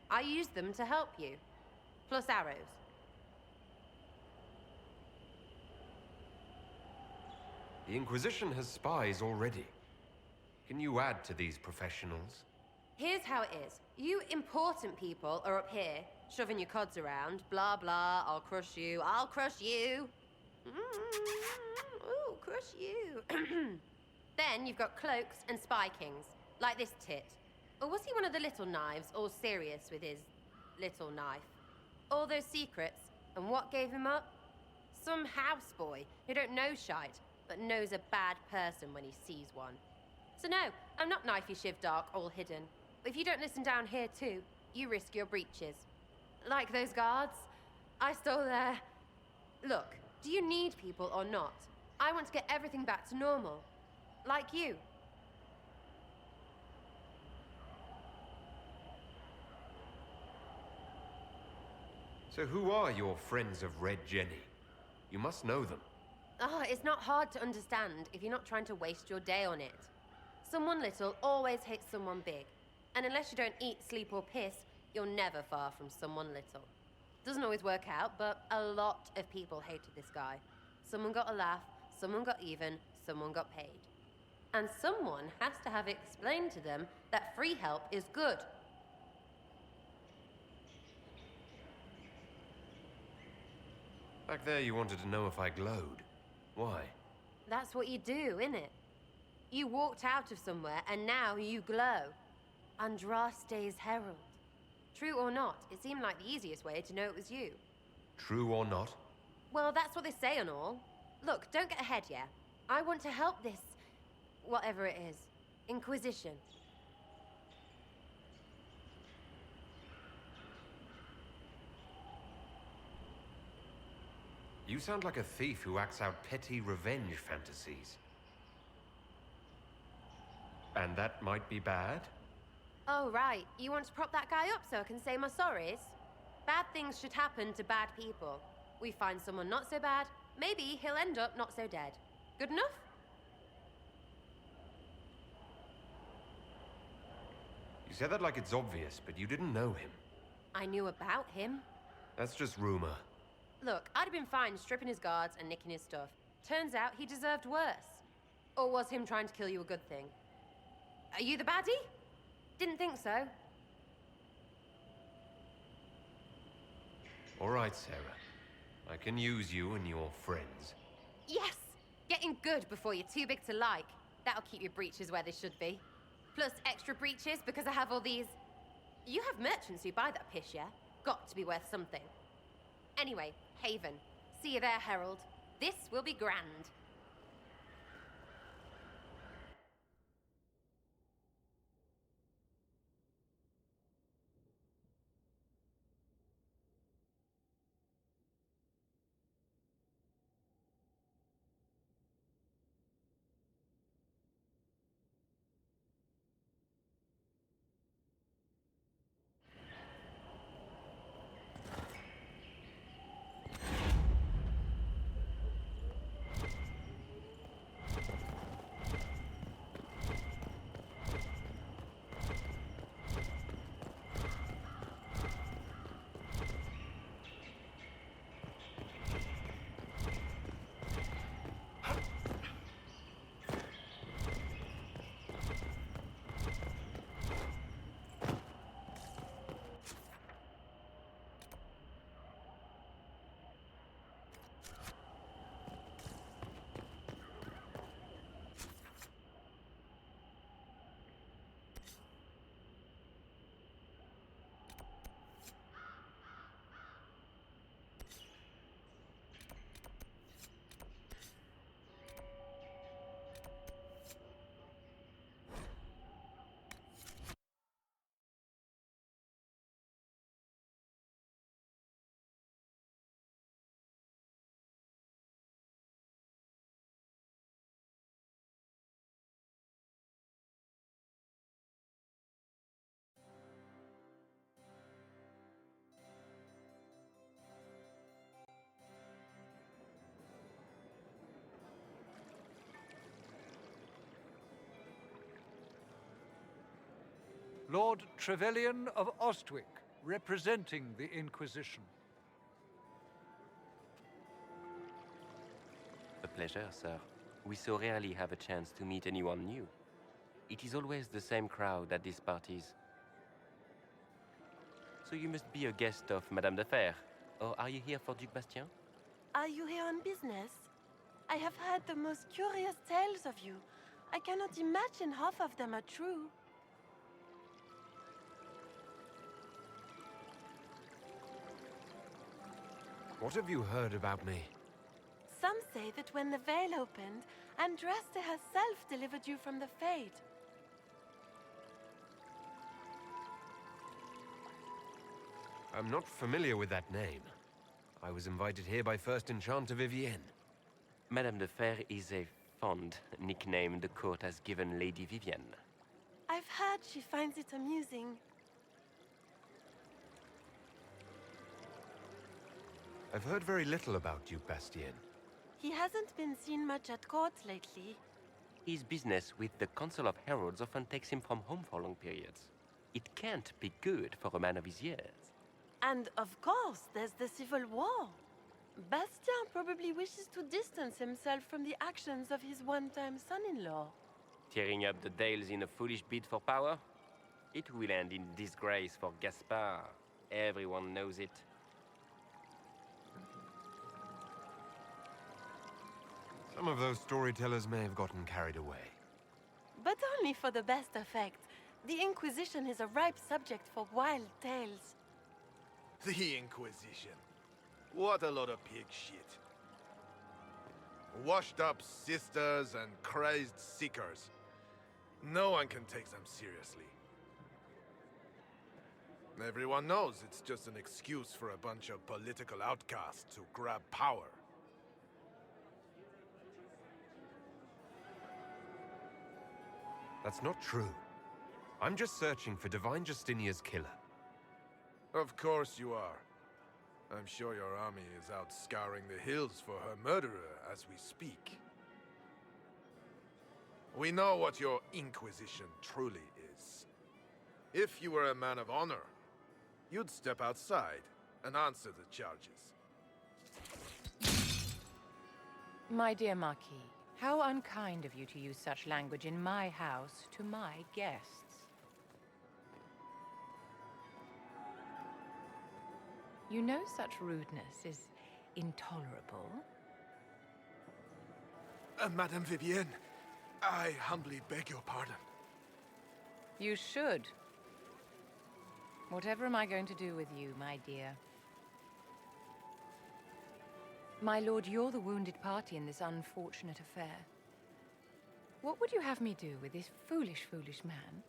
I used them to help you. Plus arrows. The Inquisition has spies already. Can you add to these professionals? Here's how it is. You important people are up here, shoving your cods around. Blah, blah, I'll crush you, I'll crush you. Ooh, crush you. Then you've got cloaks and spy kings, like this tit. Or was he one of the little knives, all serious with his little knife? All those secrets, and what gave him up? Some houseboy who don't know shite, but knows a bad person when he sees one. So no, I'm not knifey shiv dark, all hidden. But if you don't listen down here too, you risk your breeches. Like those guards, I stole their... Look, do you need people or not? I want to get everything back to normal. Like you. So who are your friends of Red Jenny? You must know them. Oh, it's not hard to understand if you're not trying to waste your day on it. Someone little always hates someone big. And unless you don't eat, sleep, or piss, you're never far from someone little. Doesn't always work out, but a lot of people hated this guy. Someone got a laugh, someone got even, someone got paid. And someone has to have explained to them that free help is good. Back there you wanted to know if I glowed. Why? That's what you do, innit? You walked out of somewhere and now you glow. Andraste's herald. True or not, it seemed like the easiest way to know it was you. True or not? Well, that's what they say and all. Look, don't get ahead, yeah? I want to help this... whatever it is. Inquisition. You sound like a thief who acts out petty revenge fantasies. And that might be bad? Oh, right. You want to prop that guy up so I can say my sorries? Bad things should happen to bad people. We find someone not so bad, maybe he'll end up not so dead. Good enough? You said that like it's obvious, but you didn't know him. I knew about him. That's just rumor. Look, I'd have been fine stripping his guards and nicking his stuff. Turns out he deserved worse. Or was him trying to kill you a good thing? Are you the baddie? Didn't think so. All right, Sarah. I can use you and your friends. Yes! Getting good before you're too big to like. That'll keep your breeches where they should be. Plus extra breeches because I have all these... You have merchants who buy that piss, yeah? Got to be worth something. Anyway, Haven. See you there, Herald. This will be grand. Lord Trevelyan of Ostwick, representing the Inquisition. A pleasure, sir. We so rarely have a chance to meet anyone new. It is always the same crowd at these parties. So you must be a guest of Madame de Fer, or are you here for Duc Bastien? Are you here on business? I have heard the most curious tales of you. I cannot imagine half of them are true. What have you heard about me? Some say that when the veil opened, Andraste herself delivered you from the Fade. I'm not familiar with that name. I was invited here by First Enchanter Vivienne. Madame de Fer is a fond nickname the court has given Lady Vivienne. I've heard she finds it amusing. I've heard very little about Duke Bastien. He hasn't been seen much at court lately. His business with the Council of Heralds often takes him from home for long periods. It can't be good for a man of his years. And of course, there's the Civil War. Bastien probably wishes to distance himself from the actions of his one-time son-in-law. Tearing up the Dales in a foolish bid for power? It will end in disgrace for Gaspard. Everyone knows it. Some of those storytellers may have gotten carried away. But only for the best effect. The Inquisition is a ripe subject for wild tales. The Inquisition. What a lot of pig shit. Washed up sisters and crazed seekers. No one can take them seriously. Everyone knows it's just an excuse for a bunch of political outcasts to grab power. That's not true. I'm just searching for Divine Justinia's killer. Of course you are. I'm sure your army is out scouring the hills for her murderer as we speak. We know what your Inquisition truly is. If you were a man of honor, you'd step outside and answer the charges. My dear Marquis, how unkind of you to use such language in my house to my guests. You know such rudeness is intolerable. Madame Vivienne, I humbly beg your pardon. You should. Whatever am I going to do with you, my dear? My lord, you're the wounded party in this unfortunate affair. What would you have me do with this foolish, foolish man?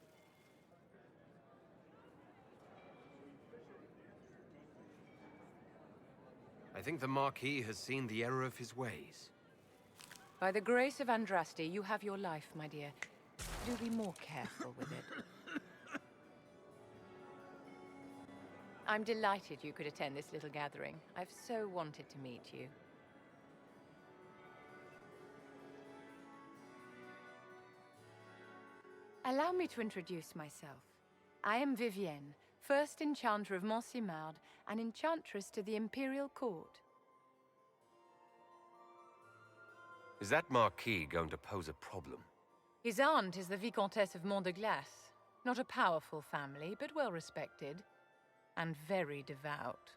I think the Marquis has seen the error of his ways. By the grace of Andraste, you have your life, my dear. Do be more careful with it. I'm delighted you could attend this little gathering. I've so wanted to meet you. Allow me to introduce myself. I am Vivienne, first Enchanter of Montsimard and Enchantress to the Imperial Court. Is that Marquis going to pose a problem? His aunt is the Vicomtesse of Mont de Glace. Not a powerful family, but well respected. And very devout.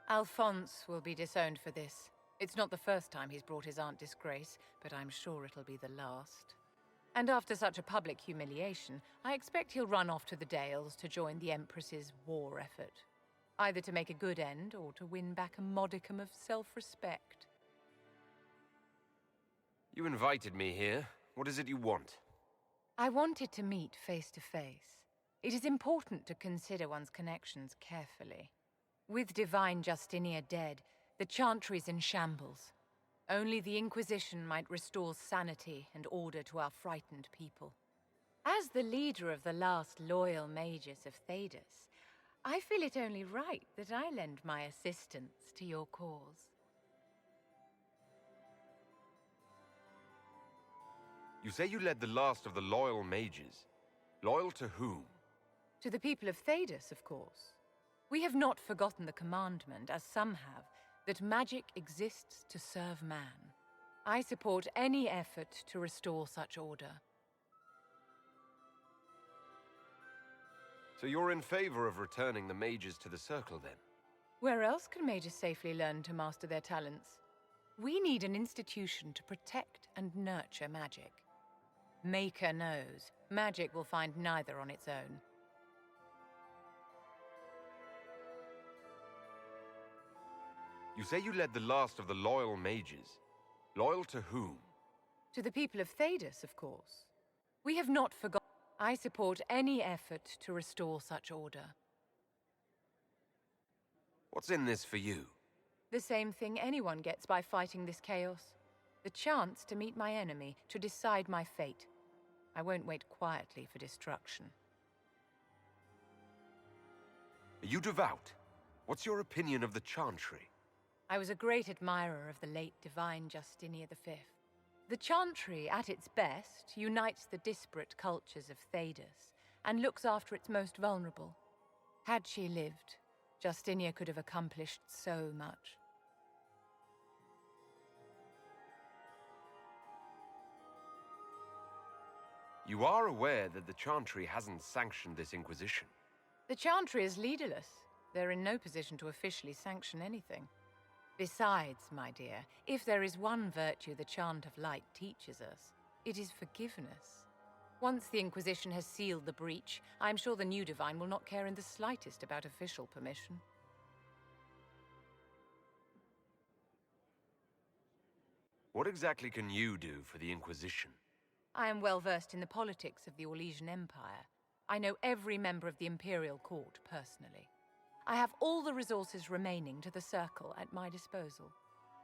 Alphonse will be disowned for this. It's not the first time he's brought his aunt disgrace, but I'm sure it'll be the last. And after such a public humiliation, I expect he'll run off to the Dales to join the Empress's war effort. Either to make a good end, or to win back a modicum of self-respect. You invited me here. What is it you want? I wanted to meet face to face. It is important to consider one's connections carefully. With Divine Justinia dead, the Chantry's in shambles. Only the Inquisition might restore sanity and order to our frightened people. As the leader of the last loyal mages of Thedas, I feel it only right that I lend my assistance to your cause. You say you led the last of the loyal mages. Loyal to whom? To the people of Thedas, of course. We have not forgotten the commandment, as some have, that magic exists to serve man. I support any effort to restore such order. So you're in favor of returning the mages to the Circle, then? Where else can mages safely learn to master their talents? We need an institution to protect and nurture magic. Maker knows, magic will find neither on its own. You say you led the last of the loyal mages. Loyal to whom? To the people of Thedas, of course. We have not forgotten. I support any effort to restore such order. What's in this for you? The same thing anyone gets by fighting this chaos. The chance to meet my enemy, to decide my fate. I won't wait quietly for destruction. Are you devout? What's your opinion of the Chantry? I was a great admirer of the late divine Justinia V. The Chantry, at its best, unites the disparate cultures of Thedas and looks after its most vulnerable. Had she lived, Justinia could have accomplished so much. You are aware that the Chantry hasn't sanctioned this Inquisition. The Chantry is leaderless. They're in no position to officially sanction anything. Besides, my dear, if there is one virtue the Chant of Light teaches us, it is forgiveness. Once the Inquisition has sealed the breach, I'm sure the new Divine will not care in the slightest about official permission. What exactly can you do for the Inquisition? I am well versed in the politics of the Orlesian Empire. I know every member of the Imperial Court personally. I have all the resources remaining to the Circle at my disposal.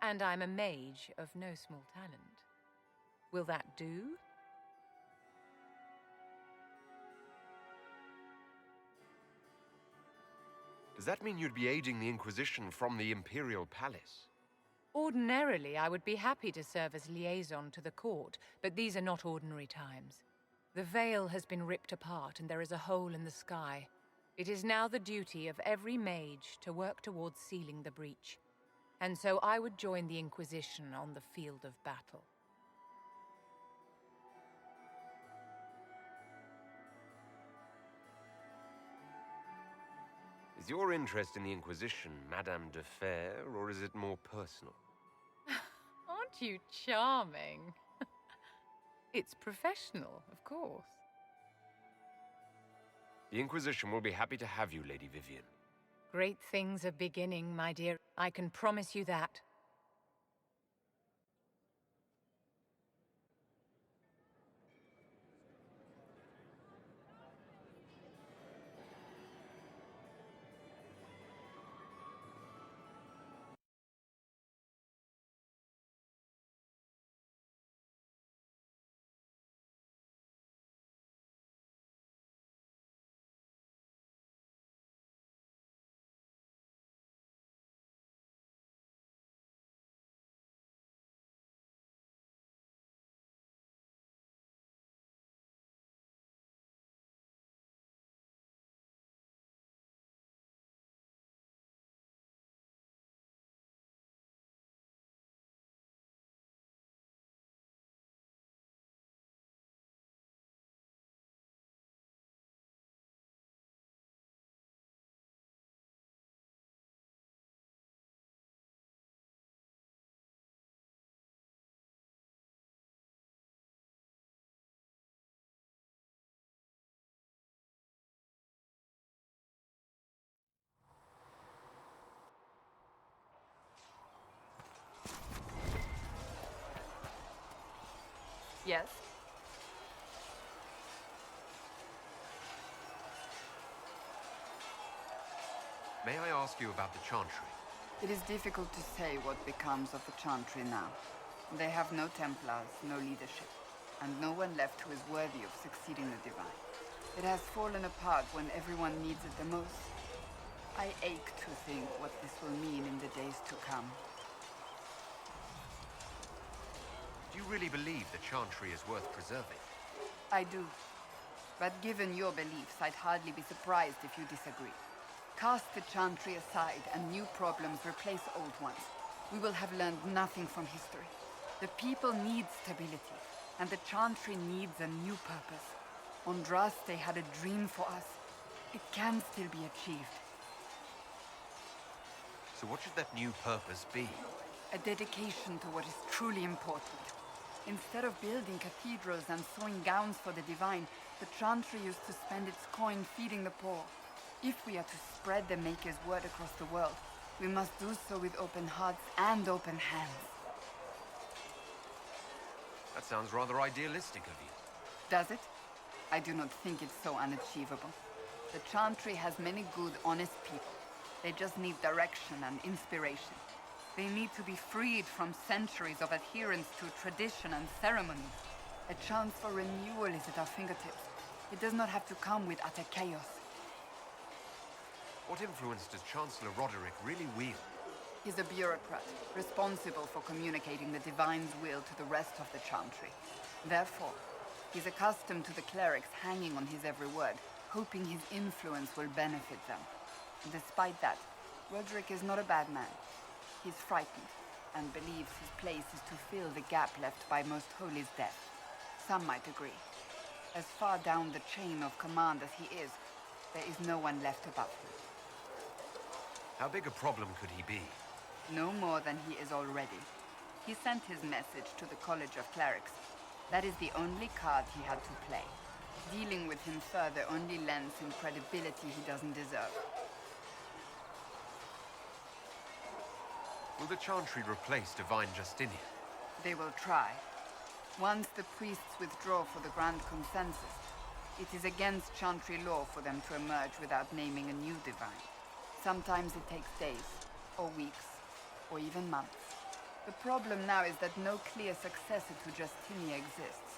And I'm a mage of no small talent. Will that do? Does that mean you'd be aiding the Inquisition from the Imperial Palace? Ordinarily, I would be happy to serve as liaison to the court, but these are not ordinary times. The veil has been ripped apart and there is a hole in the sky. It is now the duty of every mage to work towards sealing the breach. And so I would join the Inquisition on the field of battle. Is your interest in the Inquisition Madame de Fer, or is it more personal? Aren't you charming? It's professional, of course. The Inquisition will be happy to have you, Lady Vivian. Great things are beginning, my dear. I can promise you that. Yes? May I ask you about the Chantry? It is difficult to say what becomes of the Chantry now. They have no Templars, no leadership, and no one left who is worthy of succeeding the Divine. It has fallen apart when everyone needs it the most. I ache to think what this will mean in the days to come. Do you really believe the Chantry is worth preserving? I do. But given your beliefs, I'd hardly be surprised if you disagree. Cast the Chantry aside and new problems replace old ones. We will have learned nothing from history. The people need stability, and the Chantry needs a new purpose. Andraste had a dream for us. It can still be achieved. So what should that new purpose be? A dedication to what is truly important. Instead of building cathedrals and sewing gowns for the divine, the Chantry used to spend its coin feeding the poor. If we are to spread the Maker's word across the world, we must do so with open hearts and open hands. That sounds rather idealistic of you. Does it? I do not think it's so unachievable. The Chantry has many good, honest people. They just need direction and inspiration. They need to be freed from centuries of adherence to tradition and ceremony. A chance for renewal is at our fingertips. It does not have to come with utter chaos. What influence does Chancellor Roderick really wield? He's a bureaucrat, responsible for communicating the Divine's will to the rest of the Chantry. Therefore, he's accustomed to the clerics hanging on his every word, hoping his influence will benefit them. Despite that, Roderick is not a bad man. He's frightened, and believes his place is to fill the gap left by Most Holy's death. Some might agree. As far down the chain of command as he is, there is no one left above him. How big a problem could he be? No more than he is already. He sent his message to the College of Clerics. That is the only card he had to play. Dealing with him further only lends him credibility he doesn't deserve. Will the Chantry replace Divine Justinian? They will try. Once the priests withdraw for the Grand Consensus, it is against Chantry law for them to emerge without naming a new divine. Sometimes it takes days, or weeks, or even months. The problem now is that no clear successor to Justinia exists.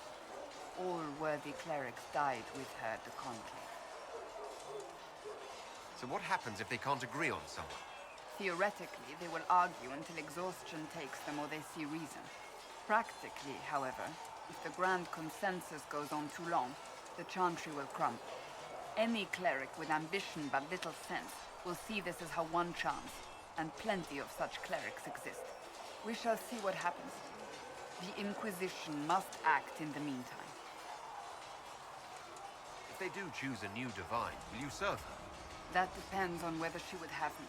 All worthy clerics died with her at the conclave. So what happens if they can't agree on someone? Theoretically, they will argue until exhaustion takes them or they see reason. Practically, however, if the Grand Consensus goes on too long, the Chantry will crumble. Any cleric with ambition but little sense will see this as her one chance, and plenty of such clerics exist. We shall see what happens. The Inquisition must act in the meantime. If they do choose a new divine, will you serve her? That depends on whether she would have me.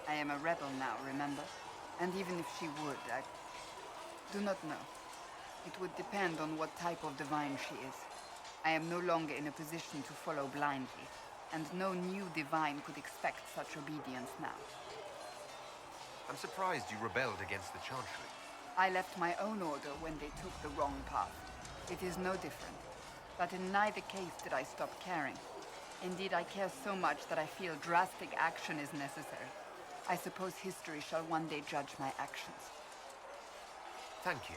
I am a rebel now, remember? And even if she would, I do not know. It would depend on what type of divine she is. I am no longer in a position to follow blindly, and no new divine could expect such obedience now. I'm surprised you rebelled against the Chantry. I left my own order when they took the wrong path. It is no different. But in neither case did I stop caring. Indeed, I care so much that I feel drastic action is necessary. I suppose history shall one day judge my actions. Thank you.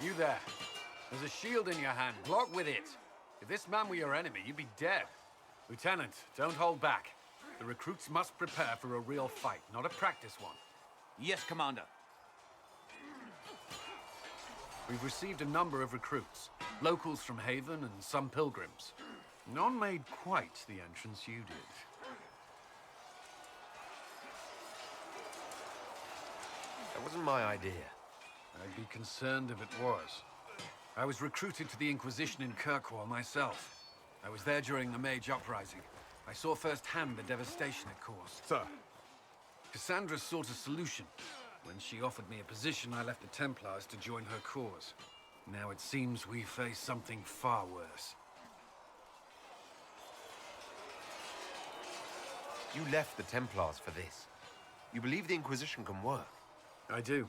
You there. There's a shield in your hand. Block with it. If this man were your enemy, you'd be dead. Lieutenant, don't hold back. The recruits must prepare for a real fight, not a practice one. Yes, Commander. We've received a number of recruits. Locals from Haven and some pilgrims. None made quite the entrance you did. That wasn't my idea. I'd be concerned if it was. I was recruited to the Inquisition in Kirkwall myself. I was there during the Mage Uprising. I saw firsthand the devastation it caused. Sir. Cassandra sought a solution. When she offered me a position, I left the Templars to join her cause. Now it seems we face something far worse. You left the Templars for this. You believe the Inquisition can work? I do.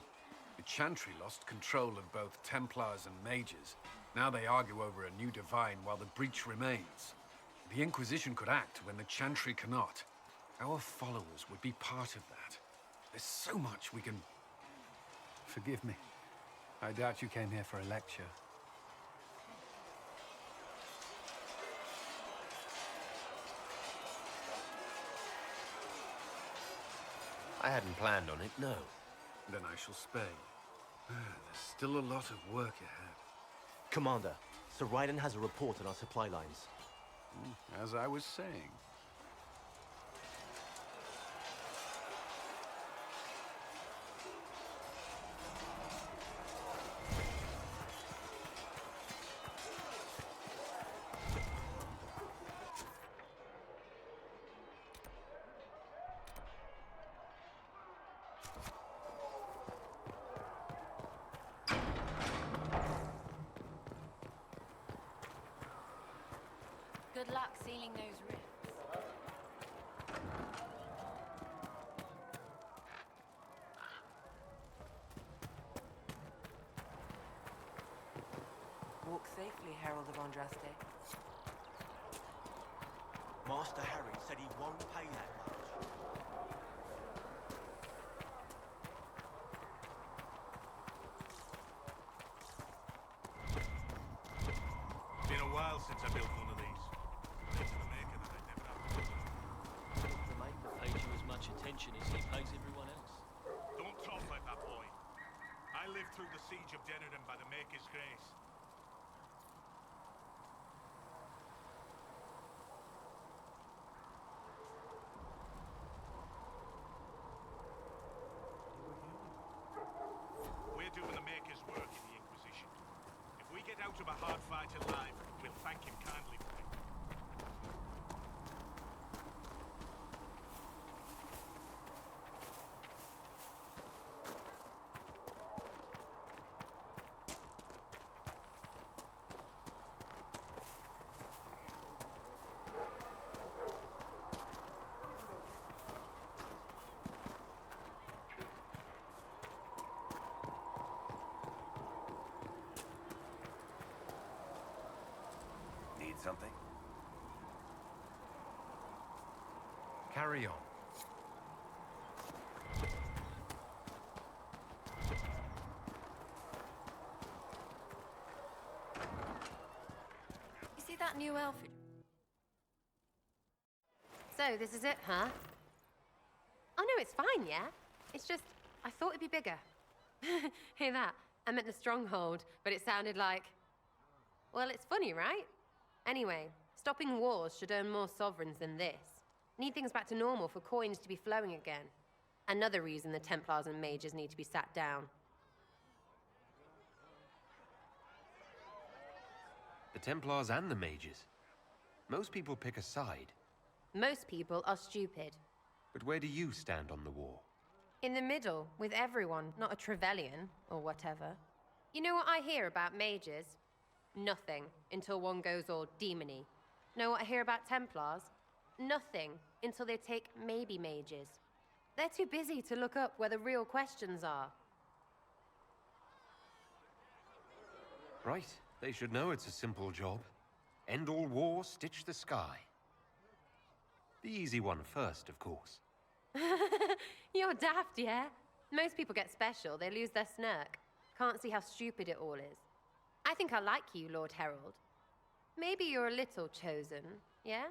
The Chantry lost control of both Templars and Mages. Now they argue over a new divine while the breach remains. The Inquisition could act when the Chantry cannot. Our followers would be part of that. There's so much we can... Forgive me. I doubt you came here for a lecture. I hadn't planned on it, no. Then I shall spay. There's still a lot of work ahead. Commander, Sir Raiden has a report on our supply lines. As I was saying. Good luck sealing those rifts. Walk safely, Herald of Andraste. Master Harry said he won't pay that much. Been a while since I built one of these. Thanks to the maker that I'd never have to do. The maker pays you as much attention as he pays everyone else. Don't talk like that, boy. I lived through the siege of Dennerden by the maker's grace. We're doing the maker's work in the Inquisition. If we get out of a hard fight alive, we'll thank him kindly for it. Need something? Carry on. You see that new outfit? So, this is it, huh? Oh no, it's fine, yeah? It's just, I thought it'd be bigger. Hear that? I meant the stronghold, but it sounded like... Well, it's funny, right? Anyway, stopping wars should earn more sovereigns than this. Need things back to normal for coins to be flowing again. Another reason the Templars and mages need to be sat down. The Templars and the mages. Most people pick a side. Most people are stupid. But where do you stand on the war? In the middle, with everyone, not a Trevelyan, or whatever. You know what I hear about mages? Nothing, until one goes all demony. Know what I hear about Templars? Nothing, until they take maybe mages. They're too busy to look up where the real questions are. Right. They should know it's a simple job. End all war, stitch the sky. The easy one first, of course. You're daft, yeah? Most people get special, they lose their snark. Can't see how stupid it all is. I think I like you, Lord Herald. Maybe you're a little chosen, yeah?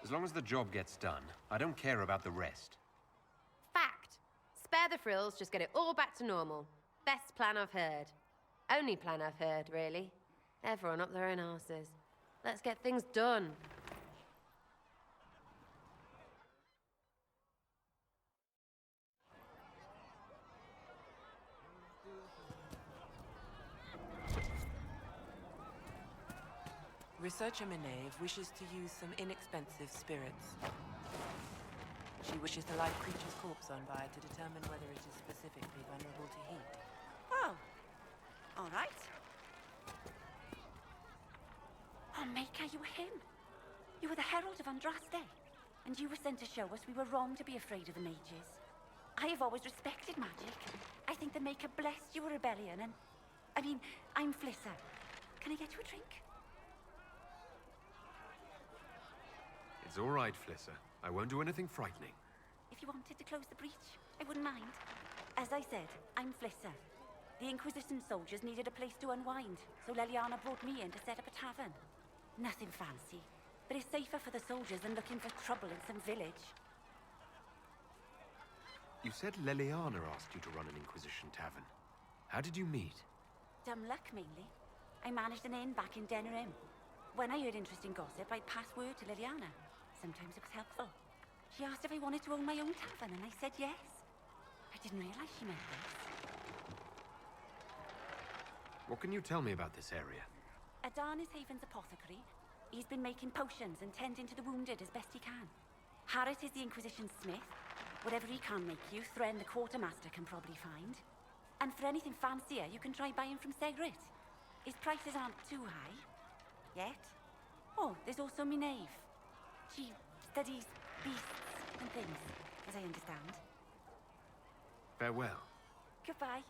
As long as the job gets done, I don't care about the rest. Fact. Spare the frills, just get it all back to normal. Best plan I've heard. Only plan I've heard, really. Everyone up their own arses. Let's get things done. Researcher Minave wishes to use some inexpensive spirits. She wishes to light a creature's corpse on fire to determine whether it is specifically vulnerable to heat. Oh. All right. Oh, Maker, you were him. You were the Herald of Andraste. And you were sent to show us we were wrong to be afraid of the mages. I have always respected magic. I think the Maker blessed your rebellion and... I mean, I'm Flisser. Can I get you a drink? It's all right, Flisser. I won't do anything frightening. If you wanted to close the breach, I wouldn't mind. As I said, I'm Flisser. The Inquisition soldiers needed a place to unwind, so Leliana brought me in to set up a tavern. Nothing fancy. but it's safer for the soldiers than looking for trouble in some village. You said Leliana asked you to run an Inquisition tavern. How did you meet? Dumb luck, mainly. I managed an inn back in Denerim. When I heard interesting gossip, I'd pass word to Liliana. Sometimes it was helpful. She asked if I wanted to own my own tavern, and I said yes. I didn't realize she meant this. What can you tell me about this area? Adan is Haven's apothecary. He's been making potions and tending to the wounded as best he can. Harrit is the Inquisition smith. Whatever he can make you, Thren the quartermaster can probably find. And for anything fancier, you can try buying from Segrit. His prices aren't too high. Yet. Oh, there's also Minave. She studies beasts and things, as I understand. Farewell. Goodbye.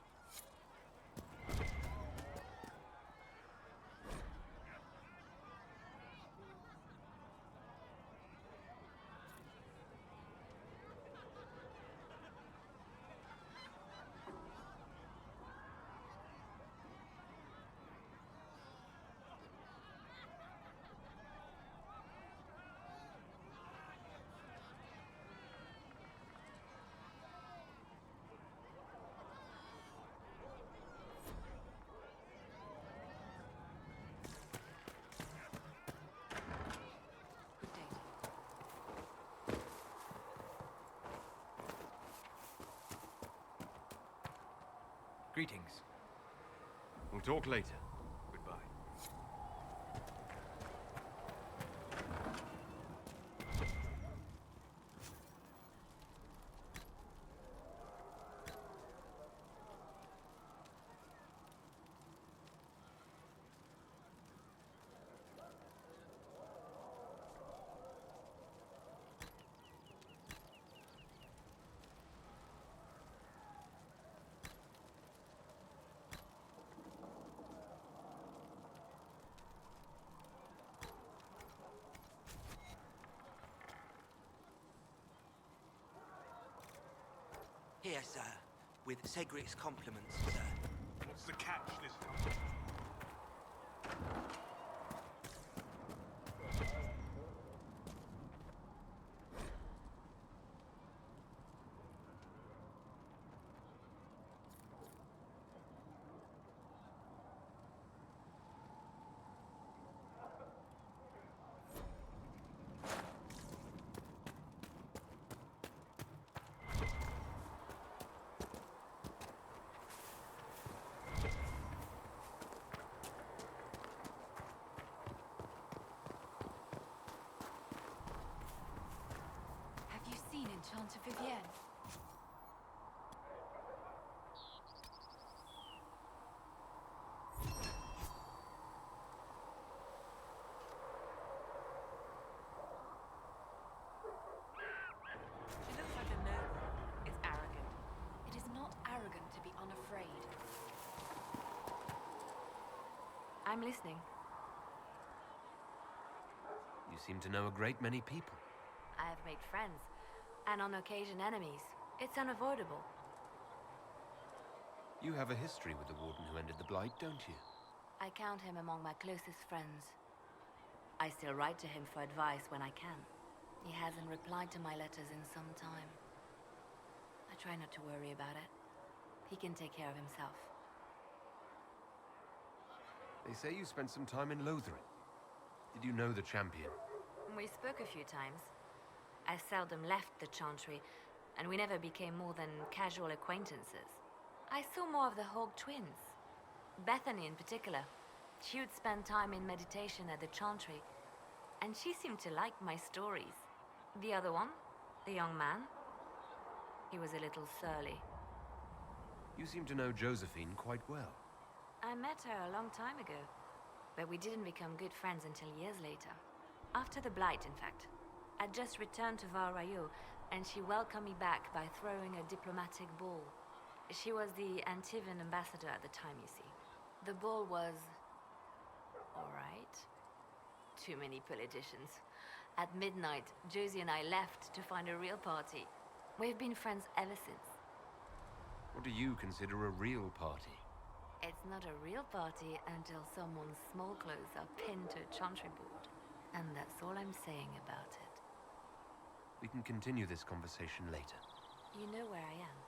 Greetings. We'll talk later. Goodbye. Here, sir. With Segrit's compliments, sir. What's the catch this time? Enchanter Vivienne. She looks like a noble. It's arrogant. It is not arrogant to be unafraid. I'm listening. You seem to know a great many people. I have made friends, and on occasion enemies. It's unavoidable. You have a history with the Warden who ended the Blight, don't you? I count him among my closest friends. I still write to him for advice when I can. He hasn't replied to my letters in some time. I try not to worry about it. He can take care of himself. They say you spent some time in Lothringen. Did you know the champion? We spoke a few times. I seldom left the Chantry, and we never became more than casual acquaintances. I saw more of the Hog twins. Bethany in particular. She would spend time in meditation at the Chantry, and she seemed to like my stories. The other one, the young man, he was a little surly. You seem to know Josephine quite well. I met her a long time ago, but we didn't become good friends until years later. After the Blight, in fact. I'd just returned to Val Rayo, and she welcomed me back by throwing a diplomatic ball. She was the Antivan ambassador at the time, you see. The ball was... all right. Too many politicians. At midnight, Josie and I left to find a real party. We've been friends ever since. What do you consider a real party? It's not a real party until someone's small clothes are pinned to a chantry board. And that's all I'm saying about it. We can continue this conversation later. You know where I am.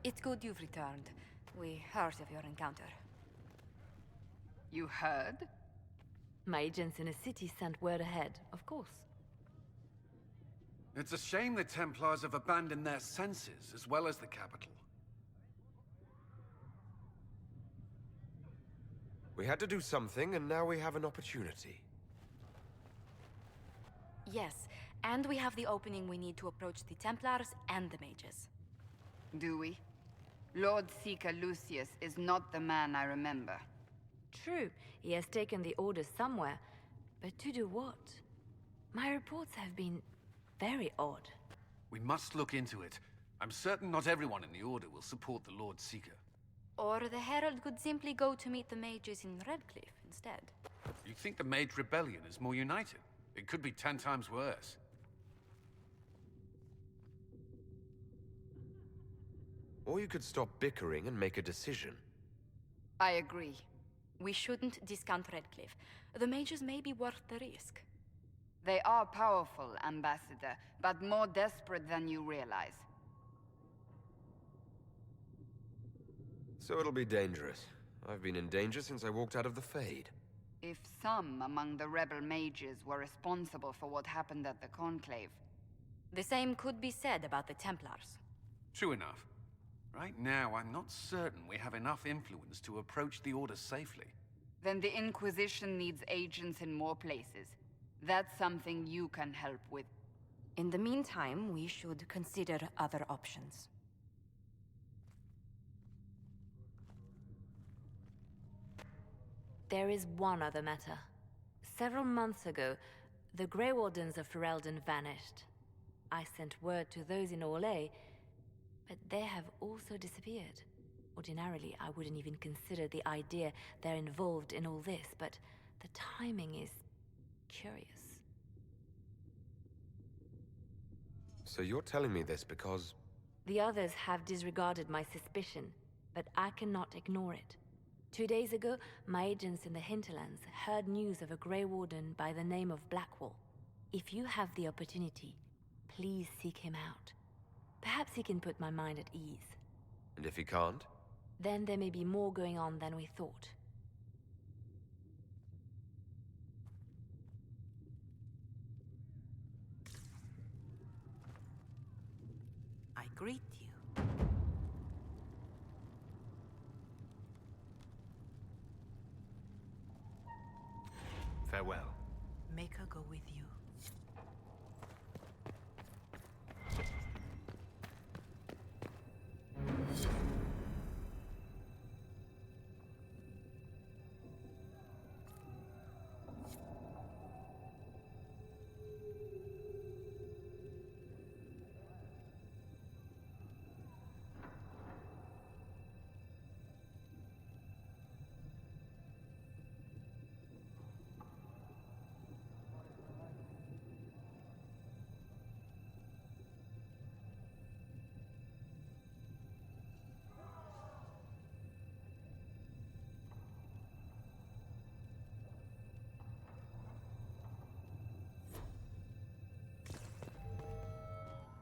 It's good you've returned. We heard of your encounter. You heard? My agents in a city sent word ahead, of course. It's a shame the Templars have abandoned their senses, as well as the capital. We had to do something, and now we have an opportunity. Yes, and we have the opening we need to approach the Templars and the mages. Do we? Lord Seeker Lucius is not the man I remember. True, he has taken the orders somewhere, but to do what? My reports have been very odd. We must look into it. I'm certain not everyone in the Order will support the Lord Seeker. Or the Herald could simply go to meet the mages in Redcliffe instead. You think the Mage Rebellion is more united? It could be 10 times worse. Or you could stop bickering and make a decision. I agree. We shouldn't discount Redcliffe. The mages may be worth the risk. They are powerful, Ambassador, but more desperate than you realize. So it'll be dangerous. I've been in danger since I walked out of the Fade. If some among the rebel mages were responsible for what happened at the Conclave... The same could be said about the Templars. True enough. Right now, I'm not certain we have enough influence to approach the Order safely. Then the Inquisition needs agents in more places. That's something you can help with. In the meantime, we should consider other options. There is one other matter. Several months ago, the Grey Wardens of Ferelden vanished. I sent word to those in Orlais, but they have also disappeared. Ordinarily, I wouldn't even consider the idea they're involved in all this, but the timing is curious. So you're telling me this because... The others have disregarded my suspicion, but I cannot ignore it. 2 days ago, my agents in the hinterlands heard news of a Grey Warden by the name of Blackwall. If you have the opportunity, please seek him out. Perhaps he can put my mind at ease. And if he can't? Then there may be more going on than we thought. I greet you. Farewell. Make her go with you.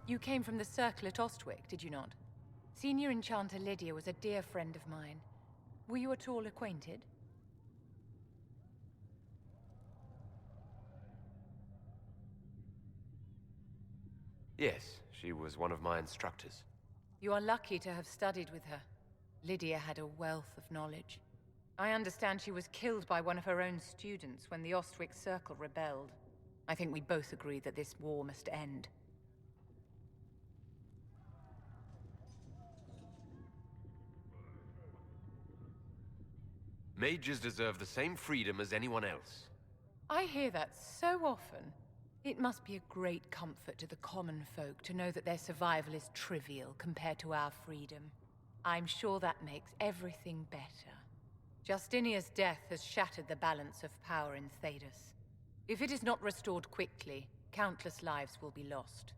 You came from the Circle at Ostwick, did you not? Senior Enchanter Lydia was a dear friend of mine. Were you at all acquainted? Yes, she was one of my instructors. You are lucky to have studied with her. Lydia had a wealth of knowledge. I understand she was killed by one of her own students when the Ostwick Circle rebelled. I think we both agree that this war must end. Mages deserve the same freedom as anyone else. I hear that so often. It must be a great comfort to the common folk to know that their survival is trivial compared to our freedom. I'm sure that makes everything better. Justinia's death has shattered the balance of power in Thedas. If it is not restored quickly, countless lives will be lost.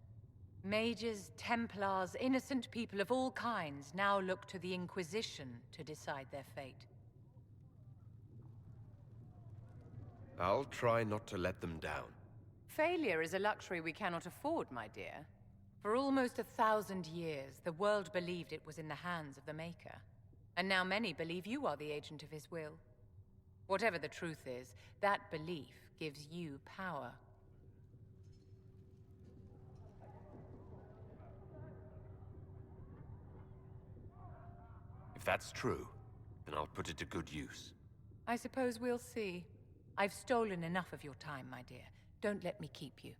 Mages, Templars, innocent people of all kinds now look to the Inquisition to decide their fate. I'll try not to let them down. Failure is a luxury we cannot afford, my dear. For almost 1,000 years, the world believed it was in the hands of the Maker. And now many believe you are the agent of his will. Whatever the truth is, that belief gives you power. If that's true, then I'll put it to good use. I suppose we'll see. I've stolen enough of your time, my dear. Don't let me keep you.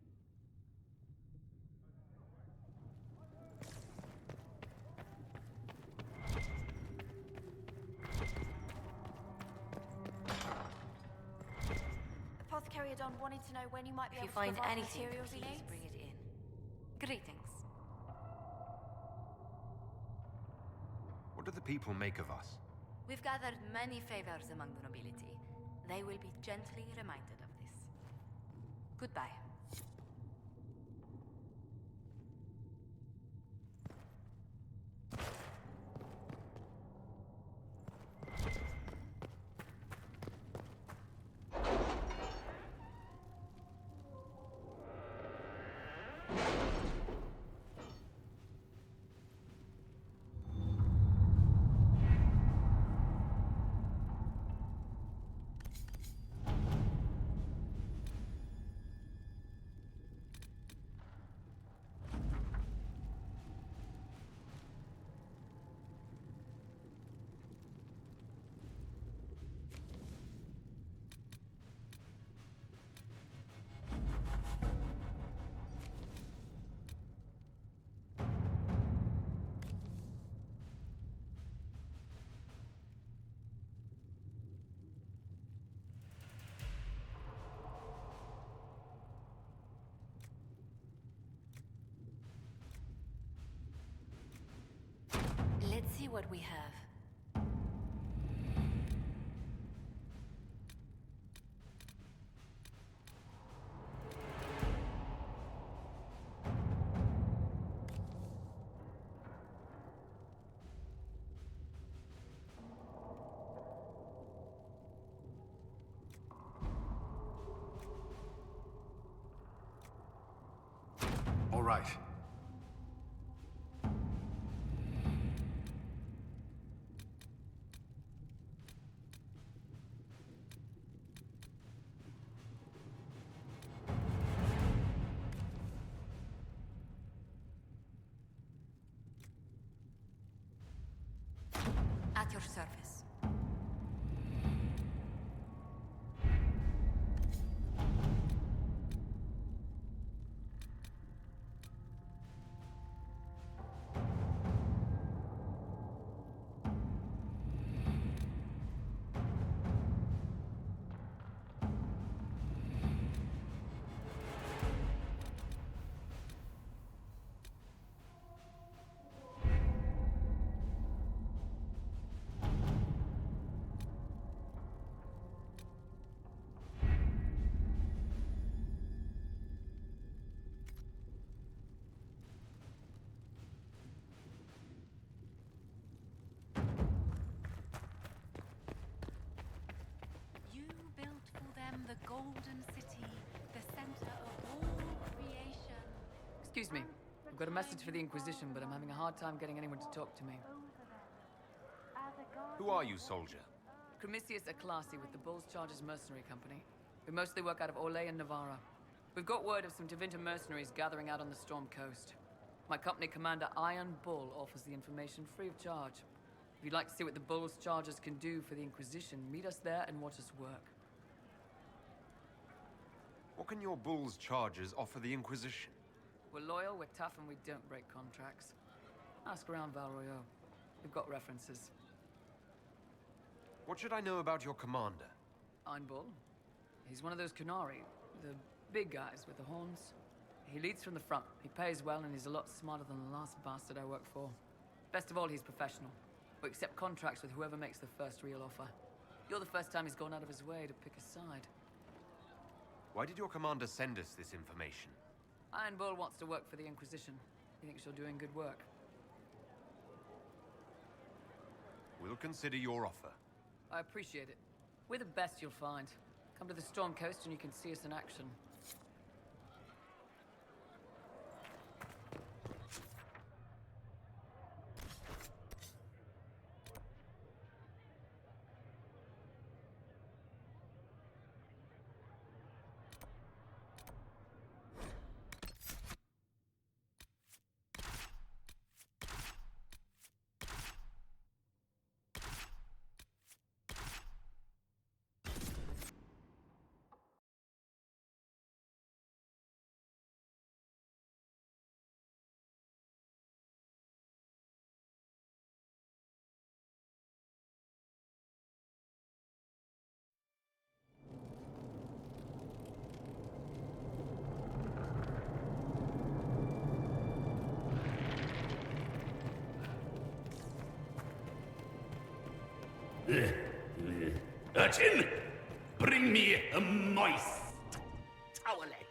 Apothecary Adon wanted to know when you might be If able you to find provide anything, materials he please needs. bring it in. Greetings. What do the people make of us? We've gathered many favors among the nobility. They will be gently reminded of this. Goodbye. Let's see what we have. All right. At your service. The Golden City, the center of all creation. Excuse me. I've got a message for the Inquisition, but I'm having a hard time getting anyone to talk to me. Who are you, soldier? Cremisius Aclasi with the Bulls Chargers Mercenary Company. We mostly work out of Orlais and Navarra. We've got word of some Tevinter mercenaries gathering out on the Storm Coast. My company commander, Iron Bull, offers the information free of charge. If you'd like to see what the Bulls Chargers can do for the Inquisition, meet us there and watch us work. What can your Bull's Chargers offer the Inquisition? We're loyal, we're tough, and we don't break contracts. Ask around Val Royeaux. We've got references. What should I know about your commander? Iron Bull. He's one of those Kunari, the Big guys with the horns. He leads from the front. He pays well, and he's a lot smarter than the last bastard I worked for. Best of all, he's professional. We accept contracts with whoever makes the first real offer. You're the first time he's gone out of his way to pick a side. Why did your commander send us this information? Iron Bull wants to work for the Inquisition. He thinks you're doing good work. We'll consider your offer. I appreciate it. We're the best you'll find. Come to the Storm Coast and you can see us in action. Urchin, bring me a moist towelette.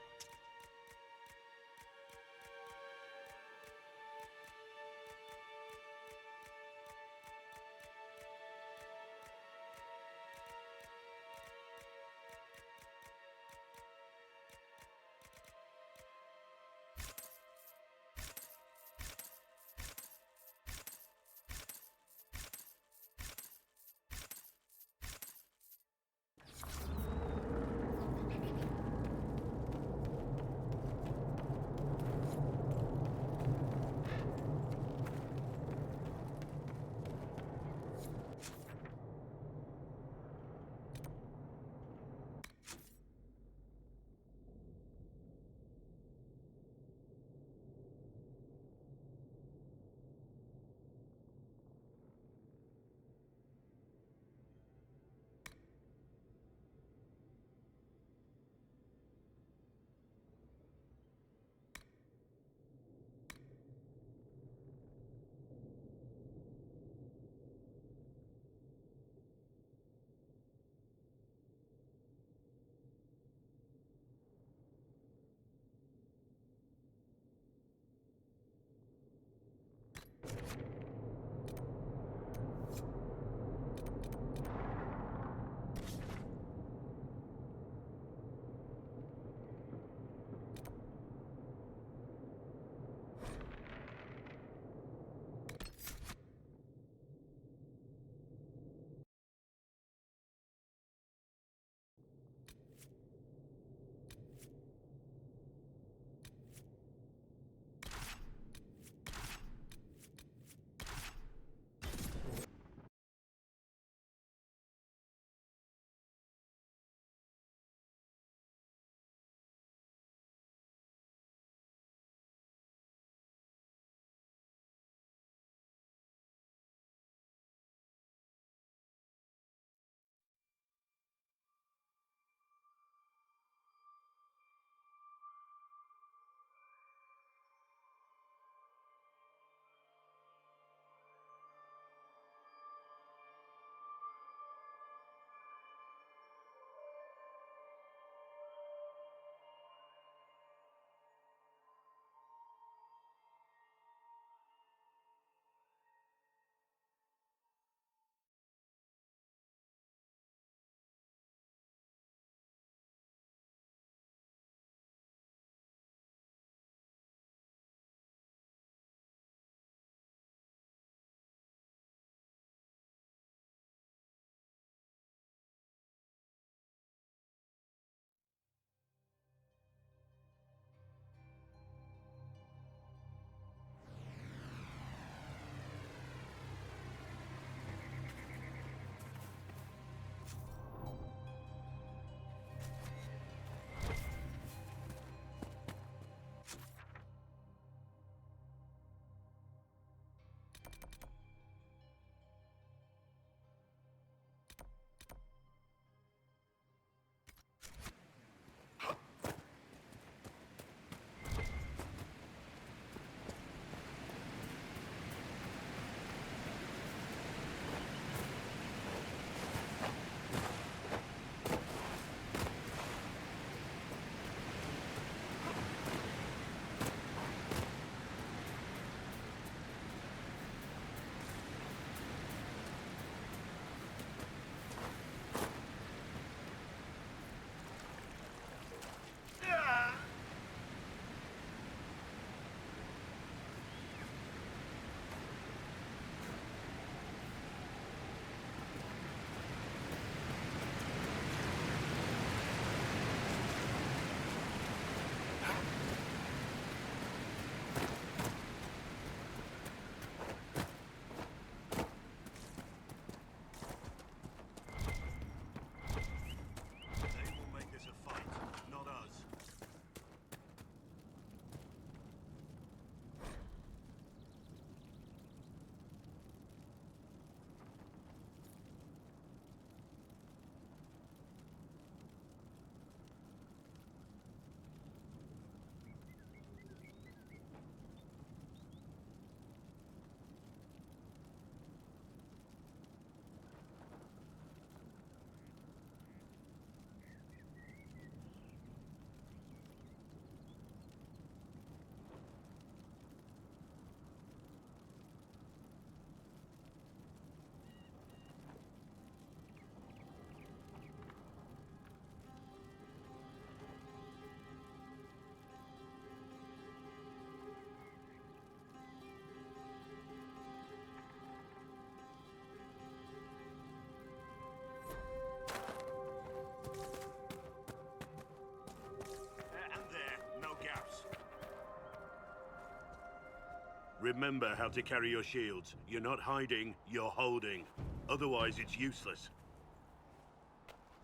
Remember how to carry your shields. You're not hiding, you're holding. Otherwise, it's useless.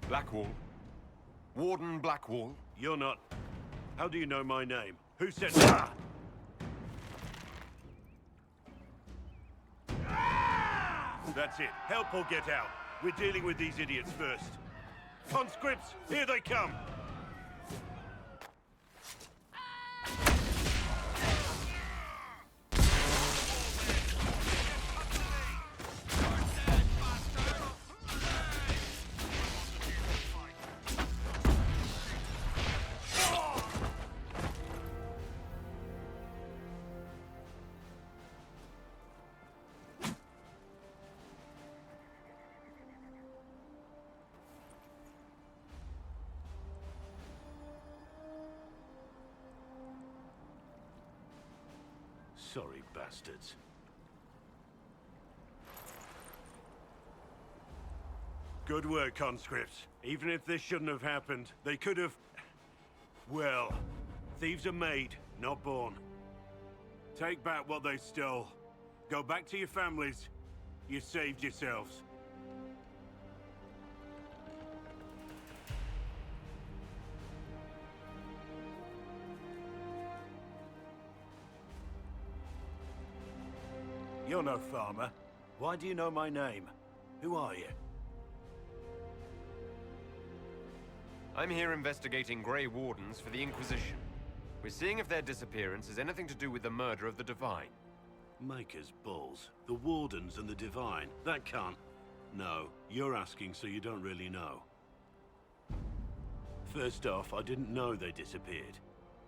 Blackwall. Warden Blackwall. You're not... How do you know my name? Who said... Ah! That's it. Help or get out. We're dealing with these idiots first. Conscripts, here they come! Sorry, bastards. Good work, conscripts. Even if this shouldn't have happened, they could have... Well, thieves are made, not born. Take back what they stole. Go back to your families. You saved yourselves. You're no farmer. Why do you know my name? Who are you? I'm here investigating Grey Wardens for the Inquisition. We're seeing if their disappearance has anything to do with the murder of the Divine. Maker's balls. The Wardens and the Divine. That can't... No, you're asking so you don't really know. First off, I didn't know they disappeared.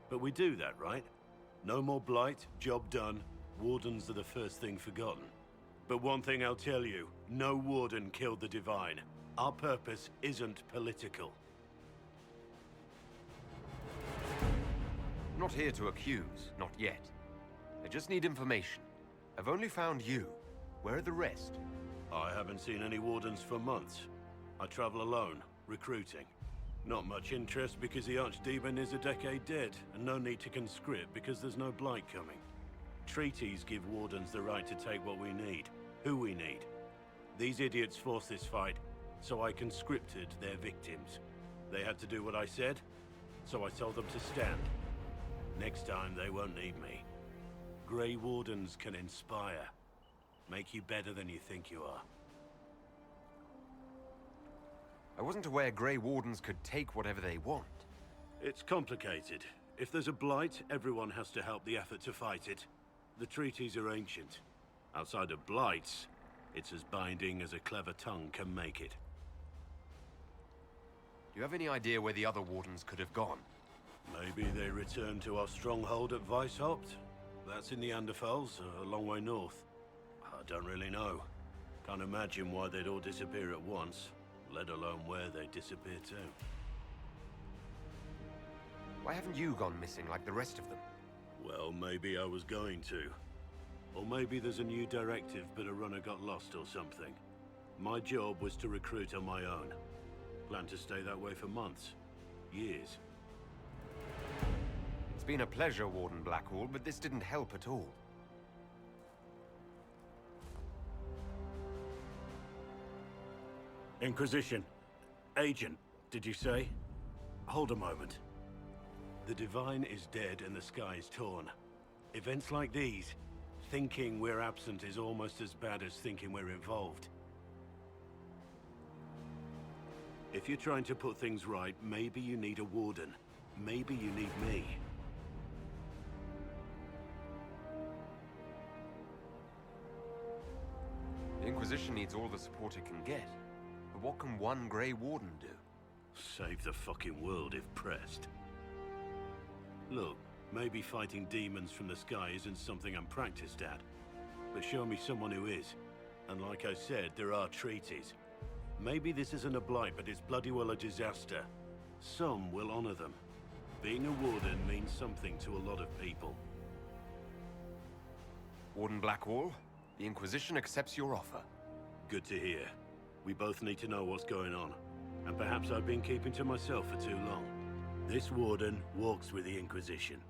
But we do that, right? No more blight, job done. Wardens are the first thing forgotten. But one thing I'll tell you, no Warden killed the Divine. Our purpose isn't political. I'm not here to accuse, not yet. I just need information. I've only found you. Where are the rest? I haven't seen any Wardens for months. I travel alone, recruiting. Not much interest because the Archdemon is a decade dead, and no need to conscript because there's no blight coming. Treaties give Wardens the right to take what we need, who we need. These idiots forced this fight, so I conscripted their victims. They had to do what I said, so I told them to stand. Next time, they won't need me. Grey Wardens can inspire. Make you better than you think you are. I wasn't aware Grey Wardens could take whatever they want. It's complicated. If there's a blight, everyone has to help the effort to fight it. The treaties are ancient. Outside of blights, it's as binding as a clever tongue can make it. Do you have any idea where the other Wardens could have gone? Maybe they returned to our stronghold at Weishaupt. That's in the Anderfels, a long way north. I don't really know. Can't imagine why they'd all disappear at once, let alone where they'd disappear to. Why haven't you gone missing like the rest of them? Well, maybe I was going to. Or maybe there's a new directive, but a runner got lost or something. My job was to recruit on my own. Plan to stay that way for months. Years. It's been a pleasure, Warden Blackwall, but this didn't help at all. Inquisition. Agent, did you say? Hold a moment. The Divine is dead and the sky is torn. Events like these, thinking we're absent is almost as bad as thinking we're involved. If you're trying to put things right, maybe you need a Warden. Maybe you need me. The Inquisition needs all the support it can get. But what can one Grey Warden do? Save the fucking world if pressed. Look, maybe fighting demons from the sky isn't something I'm practiced at. But show me someone who is. And like I said, there are treaties. Maybe this isn't a blight, but it's bloody well a disaster. Some will honor them. Being a Warden means something to a lot of people. Warden Blackwall, the Inquisition accepts your offer. Good to hear. We both need to know what's going on. And perhaps I've been keeping to myself for too long. This Warden walks with the Inquisition.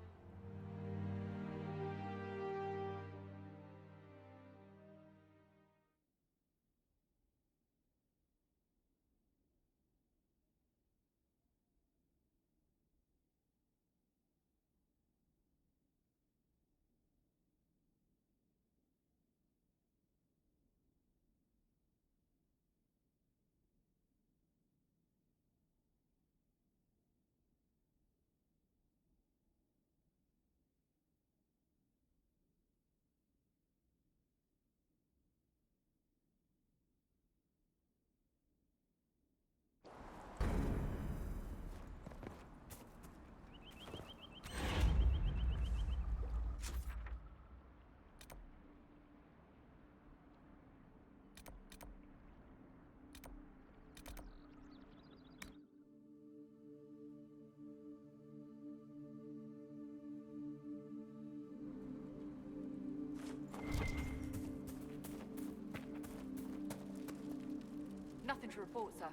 Nothing to report, sir.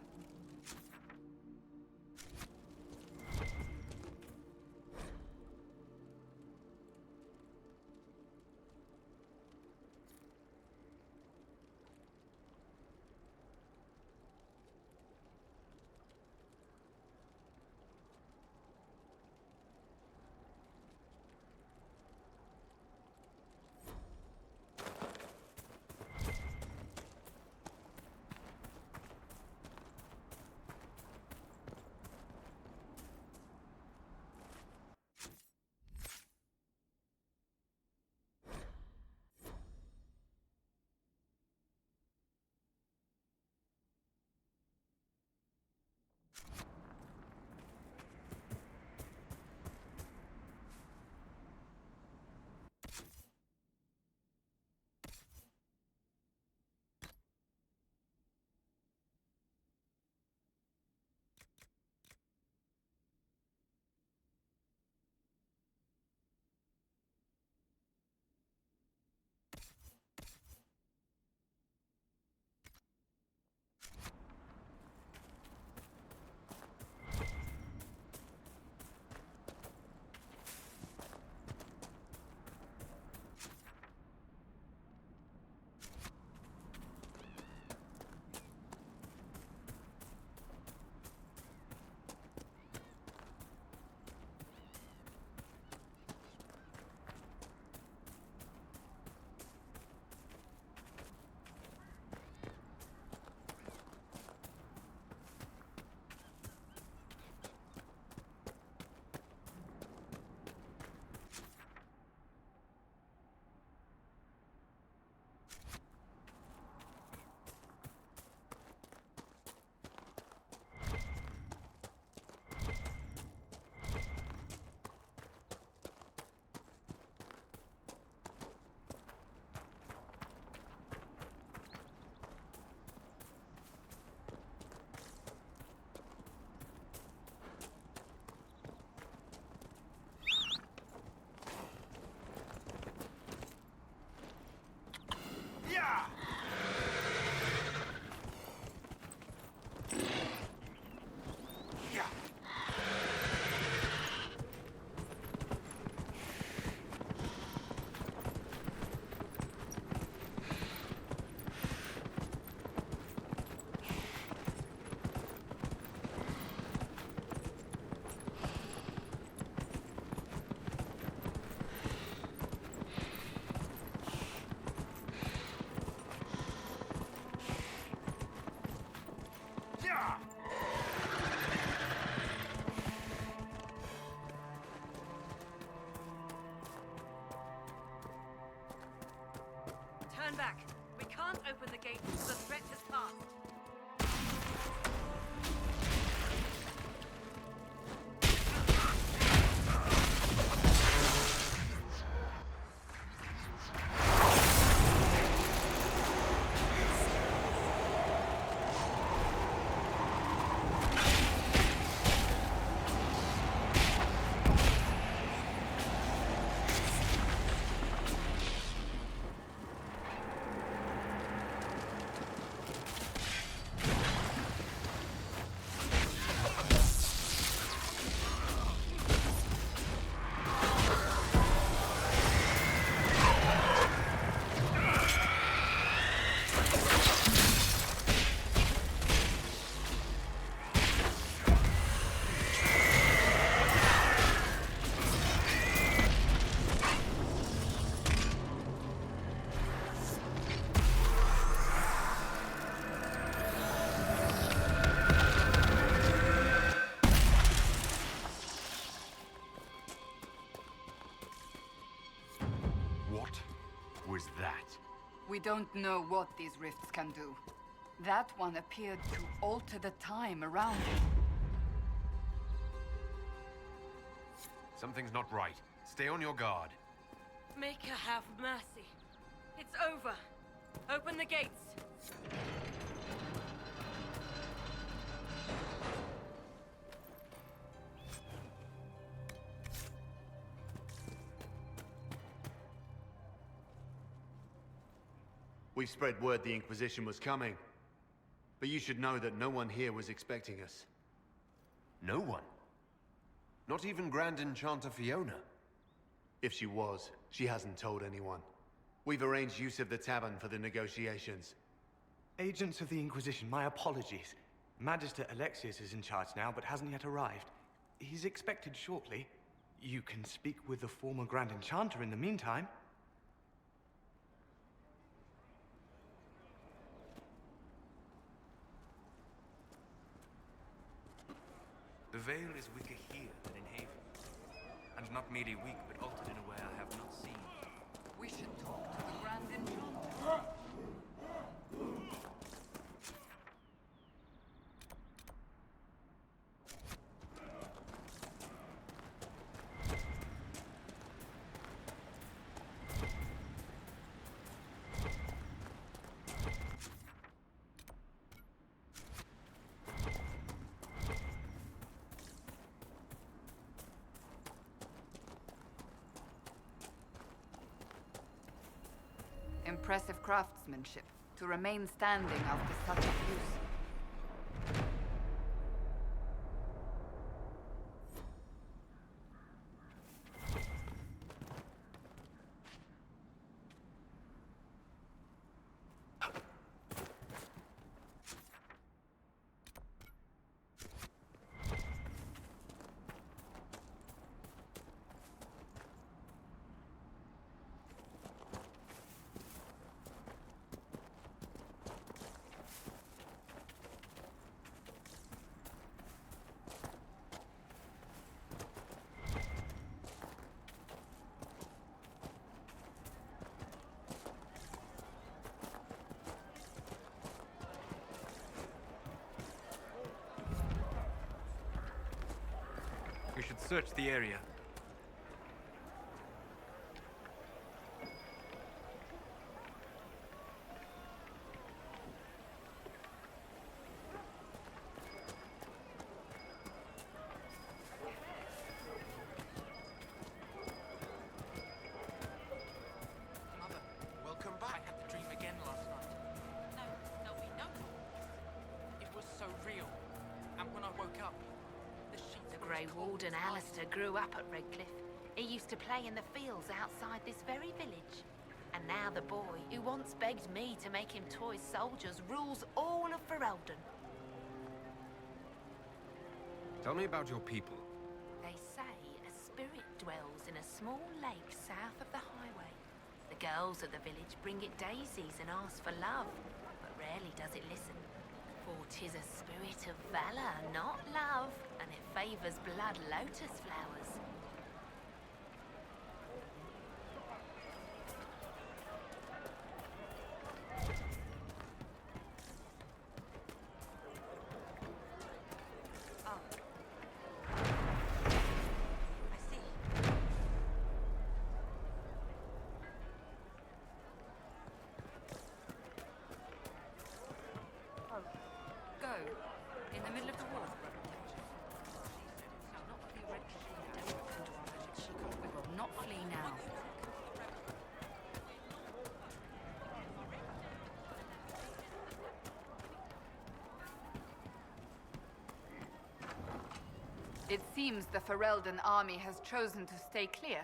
Turn back. We can't open the gate until the threat has passed. Was that? We don't know what these rifts can do. That one appeared to alter the time around it. Something's not right. Stay on your guard. Make her have mercy. It's over. Open the gates. We spread word the Inquisition was coming. But you should know that no one here was expecting us. No one? Not even Grand Enchanter Fiona? If she was, she hasn't told anyone. We've arranged use of the tavern for the negotiations. Agents of the Inquisition, my apologies. Magister Alexius is in charge now, but hasn't yet arrived. He's expected shortly. You can speak with the former Grand Enchanter in the meantime. The veil is weaker here than in Haven. And not merely weak, but altered in a way I have not seen. We should talk to the Grand Enchanter. Impressive craftsmanship, to remain standing after such abuse. We should search the area. Welcome back. I had the dream again last night. No, we know. It was so real. And when I woke up, The Grey Warden Alistair grew up at Redcliffe. He used to play in the fields outside this very village. And now the boy, who once begged me to make him toy soldiers, rules all of Ferelden. Tell me about your people. They say a spirit dwells in a small lake south of the highway. The girls of the village bring it daisies and ask for love, but rarely does it listen. For 'tis a spirit of valor, not love, and it favors blood lotus flowers. Go. In the middle of the war. We will not flee now. It seems the Ferelden army has chosen to stay clear.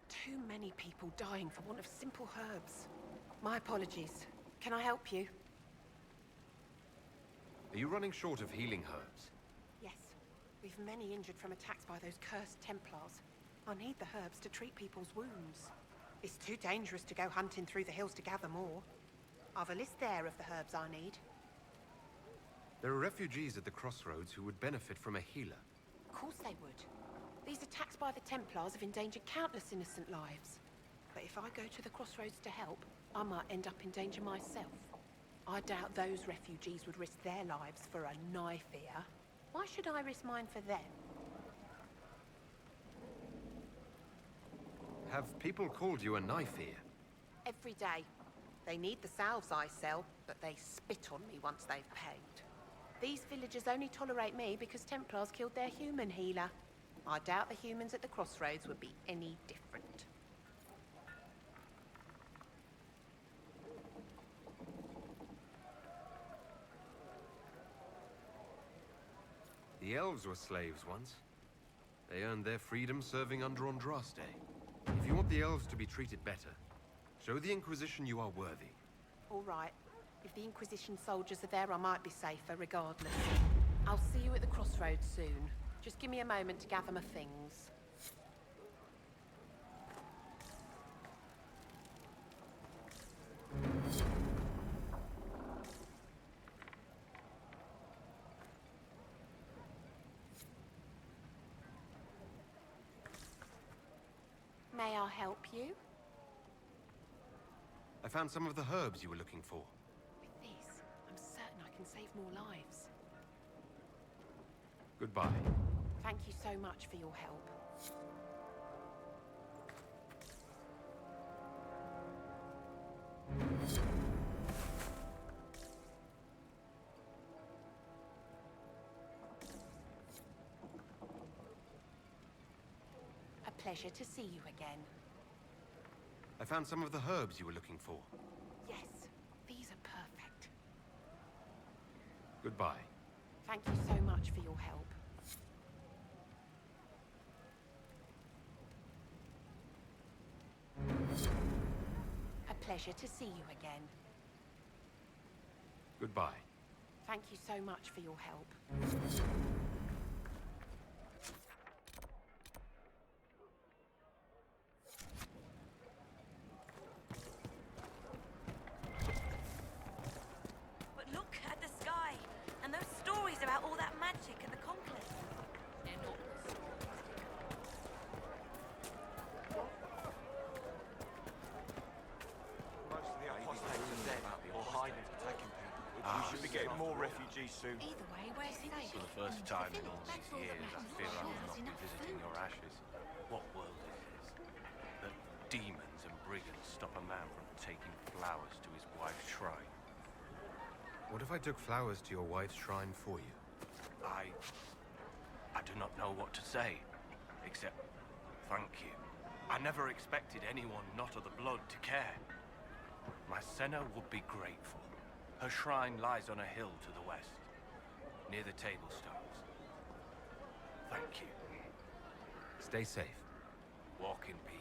Too many people dying for want of simple herbs. My apologies. Can I help you? Are you running short of healing herbs? Yes. We've many injured from attacks by those cursed Templars. I need the herbs to treat people's wounds. It's too dangerous to go hunting through the hills to gather more. I've a list there of the herbs I need. There are refugees at the crossroads who would benefit from a healer. Of course they would. These attacks by the Templars have endangered countless innocent lives. But if I go to the crossroads to help, I might end up in danger myself. I doubt those refugees would risk their lives for a knife here. Why should I risk mine for them? Have people called you a knife ear? Every day. They need the salves I sell, but they spit on me once they've paid. These villagers only tolerate me because Templars killed their human healer. I doubt the humans at the crossroads would be any different. The elves were slaves once. They earned their freedom serving under Andraste. If you want the elves to be treated better, show the Inquisition you are worthy. All right. If the Inquisition soldiers are there, I might be safer regardless. I'll see you at the crossroads soon. Just give me a moment to gather my things. May I help you? I found some of the herbs you were looking for. With this, I'm certain I can save more lives. Goodbye. Thank you so much for your help. A pleasure to see you again. I found some of the herbs you were looking for. Yes, these are perfect. Goodbye. Thank you so much for your help. A pleasure to see you again. Goodbye. Thank you so much for your help. But look at the sky, and those stories about all that magic at the Conclave. They're not Most of the apostates are dead or hiding, attacking people. We should be getting more refugees soon. Either way, we're safe. For the first time in all these years, I feel I will not be visiting your ashes. What world is this? That demons and brigands stop a man from taking flowers to his wife's shrine. What if I took flowers to your wife's shrine for you? I do not know what to say, except thank you. I never expected anyone not of the blood to care. My Senna would be grateful. Her shrine lies on a hill to the west, near the table stones. Thank you. Stay safe. Walk in peace.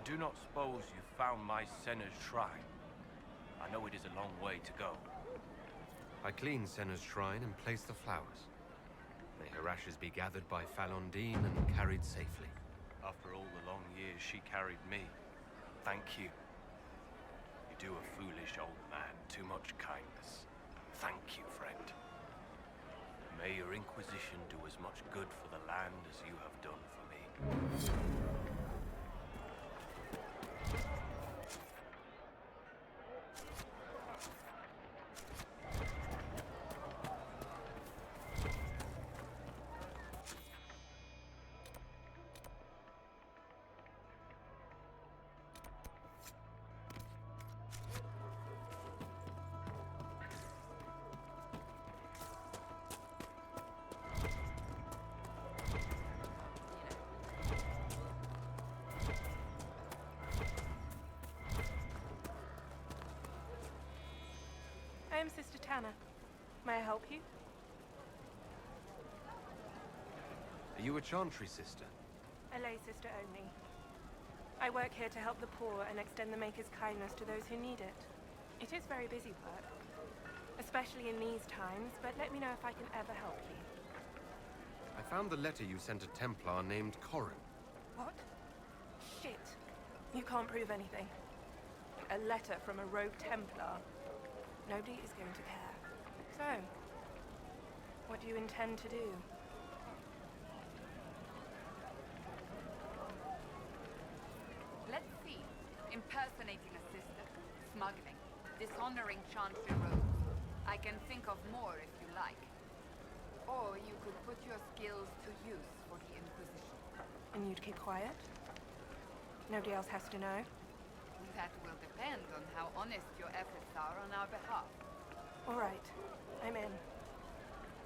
do not suppose you found my Senna's shrine. I know it is a long way to go. I cleaned Senna's shrine and placed the flowers. May her ashes be gathered by Falondine and carried safely. After all the long years she carried me, thank you. You do a foolish old man too much kindness. Thank you, friend. May your Inquisition do as much good for the land as you have done for me. I am Sister Tanner. May I help you? Are you a Chantry sister? A lay sister only. I work here to help the poor and extend the Maker's kindness to those who need it. It is very busy work, especially in these times, but let me know if I can ever help you. I found the letter you sent a Templar named Corrin. What? Shit. You can't prove anything. A letter from a rogue Templar. Nobody is going to care. So, what do you intend to do? Let's see. Impersonating a sister, smuggling, dishonoring Chantry robes. I can think of more if you like. Or you could put your skills to use for the Inquisition. And you'd keep quiet? Nobody else has to know? That will depend on how honest your efforts are on our behalf. All right, I'm in.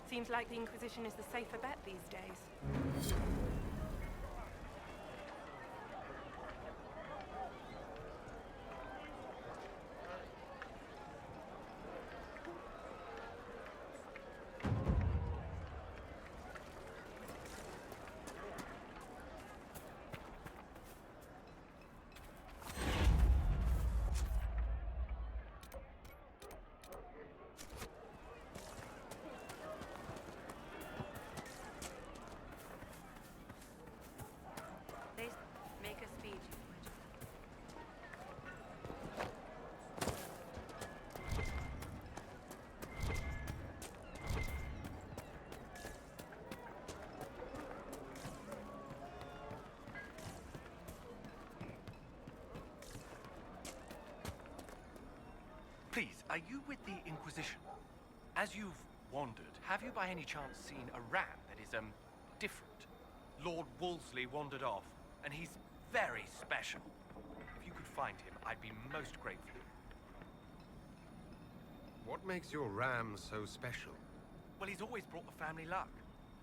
Seems like the Inquisition is the safer bet these days. Make a speech. Please, are you with the Inquisition? As you've wandered, have you by any chance seen a ram that is, different? Lord Wolseley wandered off, and he's very special. If you could find him, I'd be most grateful. What makes your ram so special? Well, he's always brought the family luck,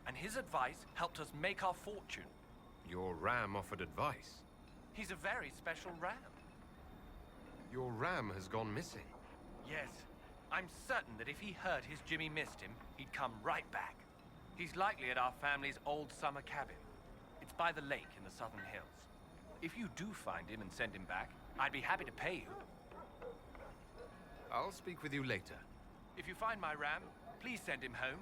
and his advice helped us make our fortune. Your ram offered advice? He's a very special ram. Your ram has gone missing. Yes. I'm certain that if he heard his Jimmy missed him, he'd come right back. He's likely at our family's old summer cabin. It's by the lake in the southern hills. If you do find him and send him back, I'd be happy to pay you. I'll speak with you later. If you find my ram, please send him home.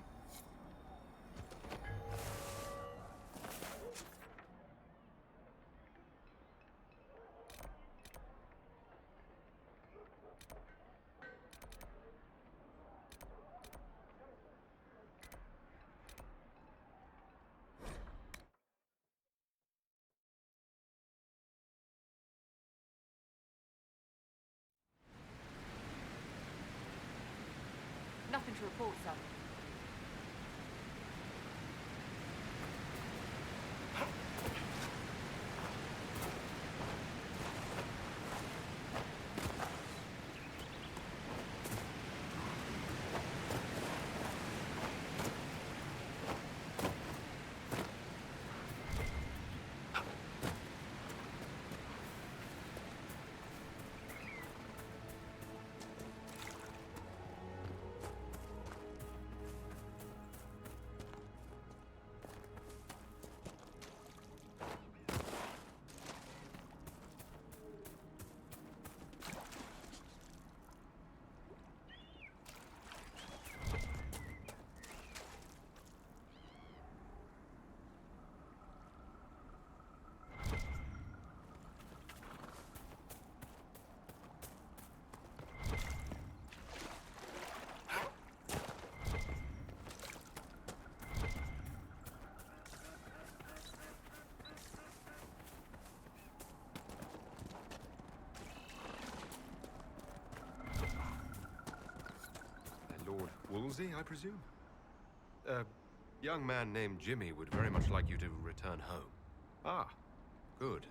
Nothing to report, sir. Woolsey, I presume? A young man named Jimmy would very much like you to return home. Ah, good.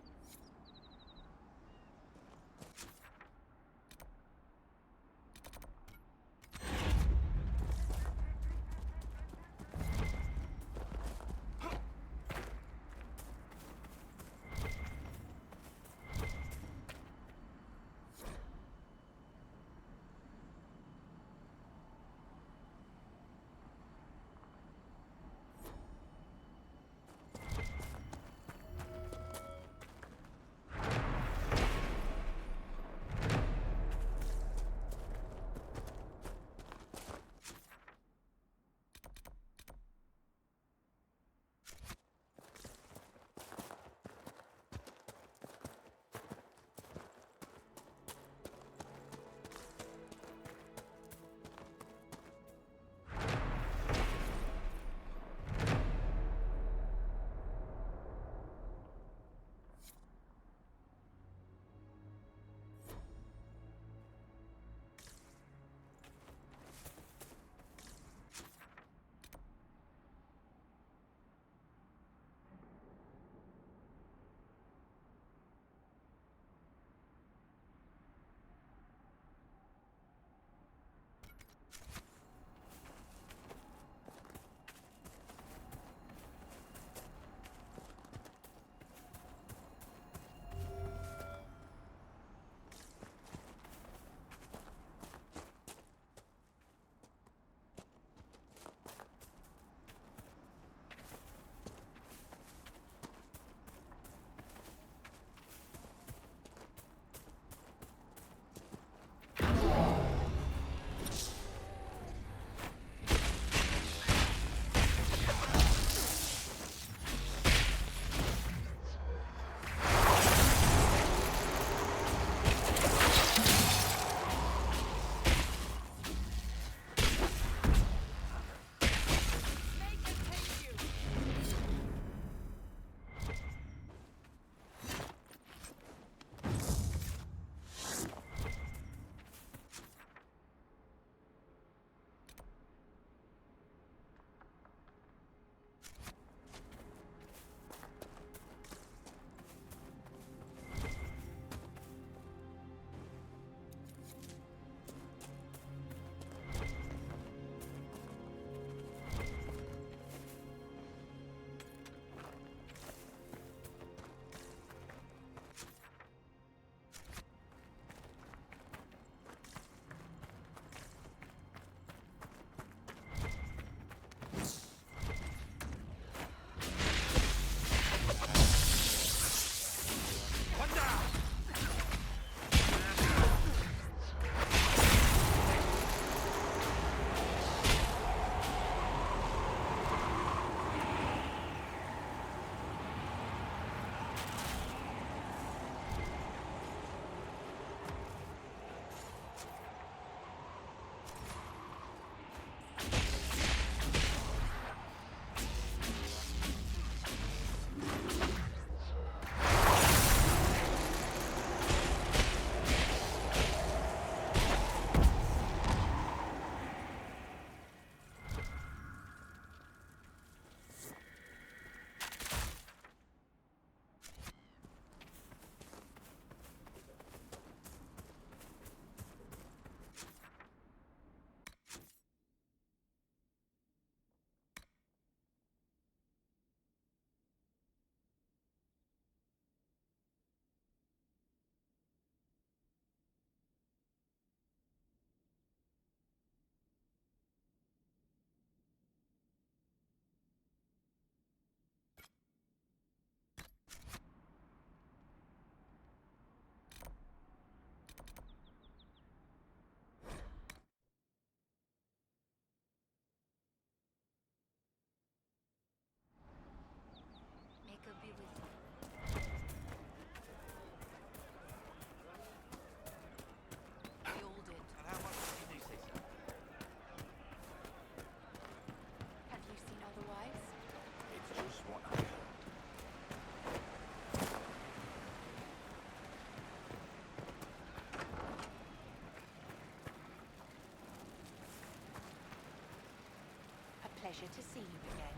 pleasure to see you again.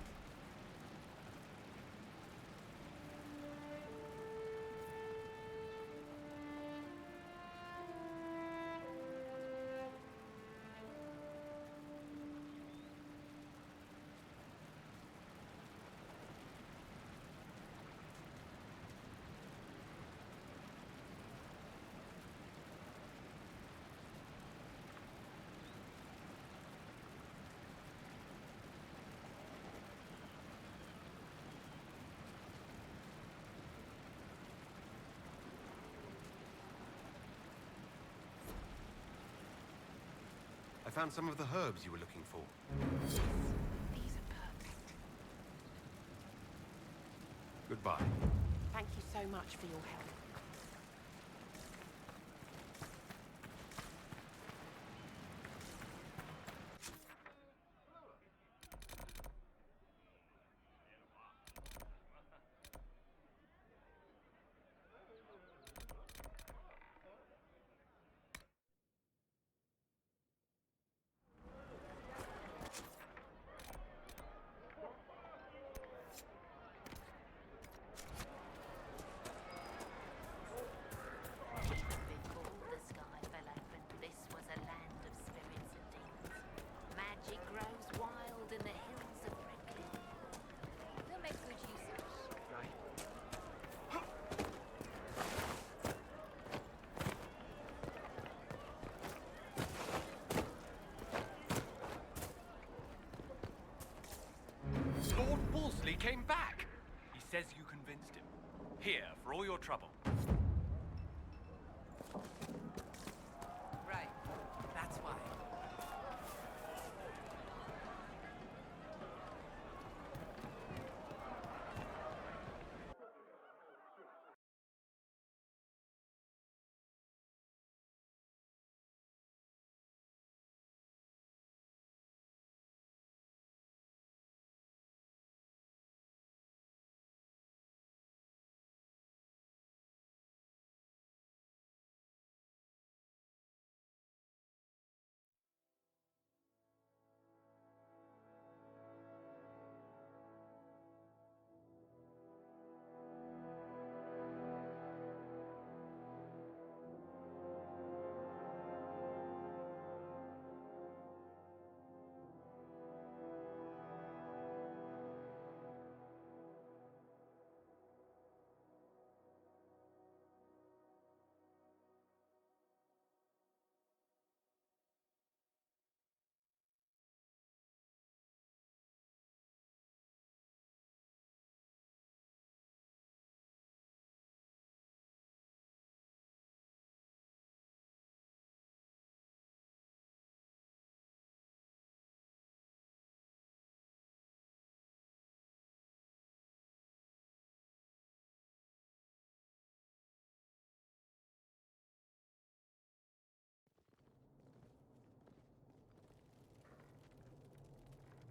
I found some of the herbs you were looking for. These are perfect. Goodbye. Thank you so much for your help. Before the sky fell open, this was a land of spirits and demons. Magic grows wild in the hills of Redcliffe. We'll make good use of it. Right. Lord Wolseley came back! He says you convinced him. Here, for all your trouble. Right. That's why.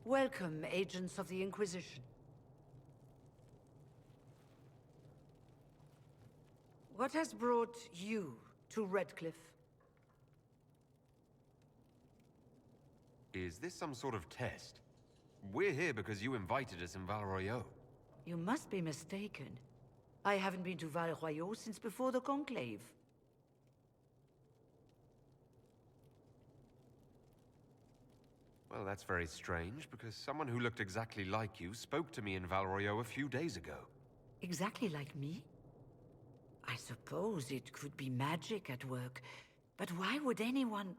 Welcome, agents of the Inquisition. What has brought you to Redcliffe? Is this some sort of test? We're here because you invited us in Val Royeaux. You must be mistaken. I haven't been to Val Royeaux since before the Conclave. Well, that's very strange, because someone who looked exactly like you spoke to me in Val Royeaux a few days ago. Exactly like me? I suppose it could be magic at work, but why would anyone...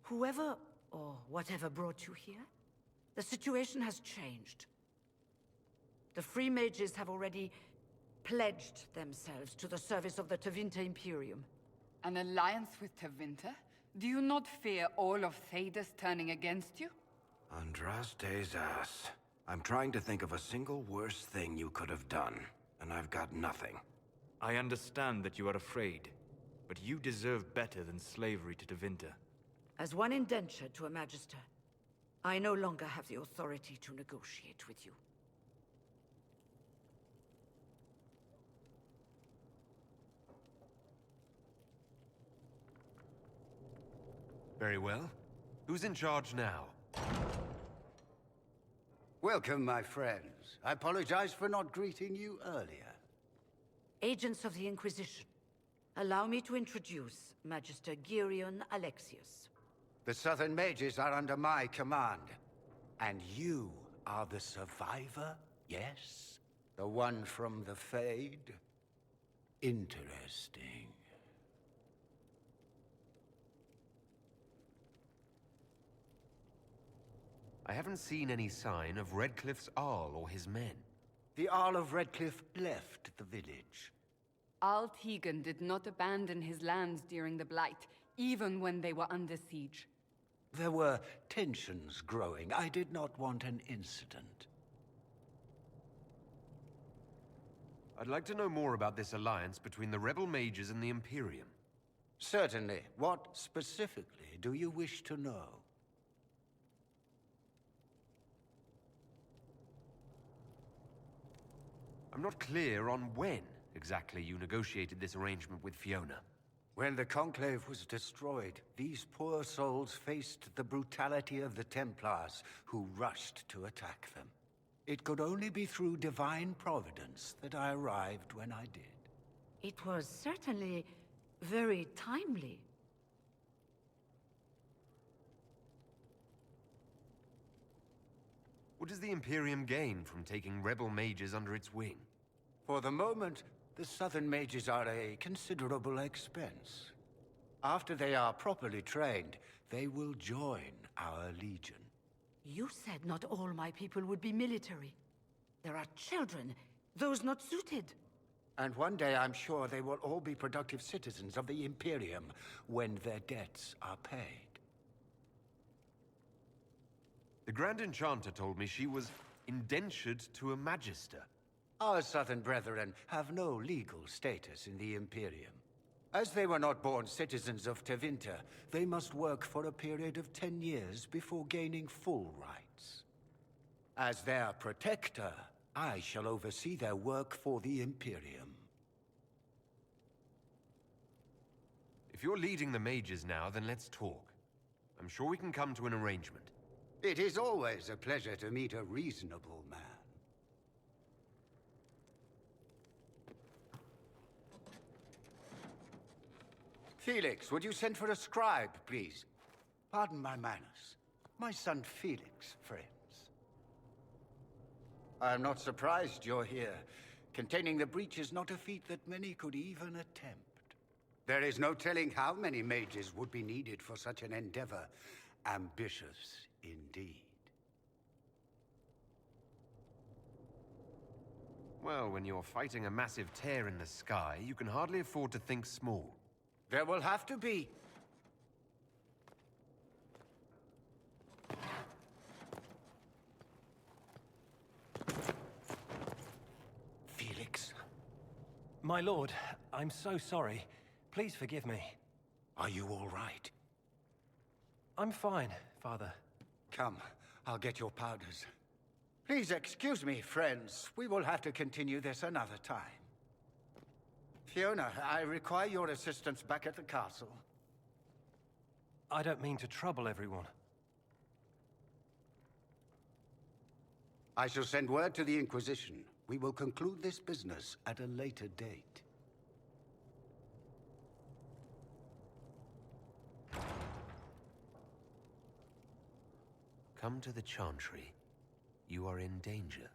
Whoever or whatever brought you here? The situation has changed. The Free Mages have already pledged themselves to the service of the Tevinter Imperium. An alliance with Tevinter? Do you not fear all of Thedas turning against you? Andraste's ass. I'm trying to think of a single worse thing you could have done, and I've got nothing. I understand that you are afraid, but you deserve better than slavery to Tevinter. As one indentured to a Magister, I no longer have the authority to negotiate with you. Very well. Who's in charge now? Welcome, my friends. I apologize for not greeting you earlier. Agents of the Inquisition, allow me to introduce Magister Girion Alexius. The Southern Mages are under my command. And you are the survivor, yes? The one from the Fade? Interesting. I haven't seen any sign of Redcliffe's Arl or his men. The Arl of Redcliffe left the village. Al Tegan did not abandon his lands during the Blight, even when they were under siege. There were tensions growing. I did not want an incident. I'd like to know more about this alliance between the rebel mages and the Imperium. Certainly. What specifically do you wish to know? I'm not clear on when exactly you negotiated this arrangement with Fiona. When the Conclave was destroyed, these poor souls faced the brutality of the Templars, who rushed to attack them. It could only be through divine providence that I arrived when I did. It was certainly very timely. What does the Imperium gain from taking rebel mages under its wing? For the moment, the Southern Mages are a considerable expense. After they are properly trained, they will join our Legion. You said not all my people would be military. There are children, those not suited. And one day I'm sure they will all be productive citizens of the Imperium when their debts are paid. The Grand Enchanter told me she was indentured to a Magister. Our Southern brethren have no legal status in the Imperium. As they were not born citizens of Tevinter, they must work for a period of 10 years before gaining full rights. As their protector, I shall oversee their work for the Imperium. If you're leading the mages now, then let's talk. I'm sure we can come to an arrangement. It is always a pleasure to meet a reasonable man. Felix, would you send for a scribe, please? Pardon my manners. My son Felix, friends. I am not surprised you're here. Containing the breach is not a feat that many could even attempt. There is no telling how many mages would be needed for such an endeavor. Ambitious indeed. Well, when you're fighting a massive tear in the sky, you can hardly afford to think small. There will have to be. Felix. My lord, I'm so sorry. Please forgive me. Are you all right? I'm fine, Father. Come, I'll get your powders. Please excuse me, friends. We will have to continue this another time. Fiona, I require your assistance back at the castle. I don't mean to trouble everyone. I shall send word to the Inquisition. We will conclude this business at a later date. Come to the Chantry. You are in danger.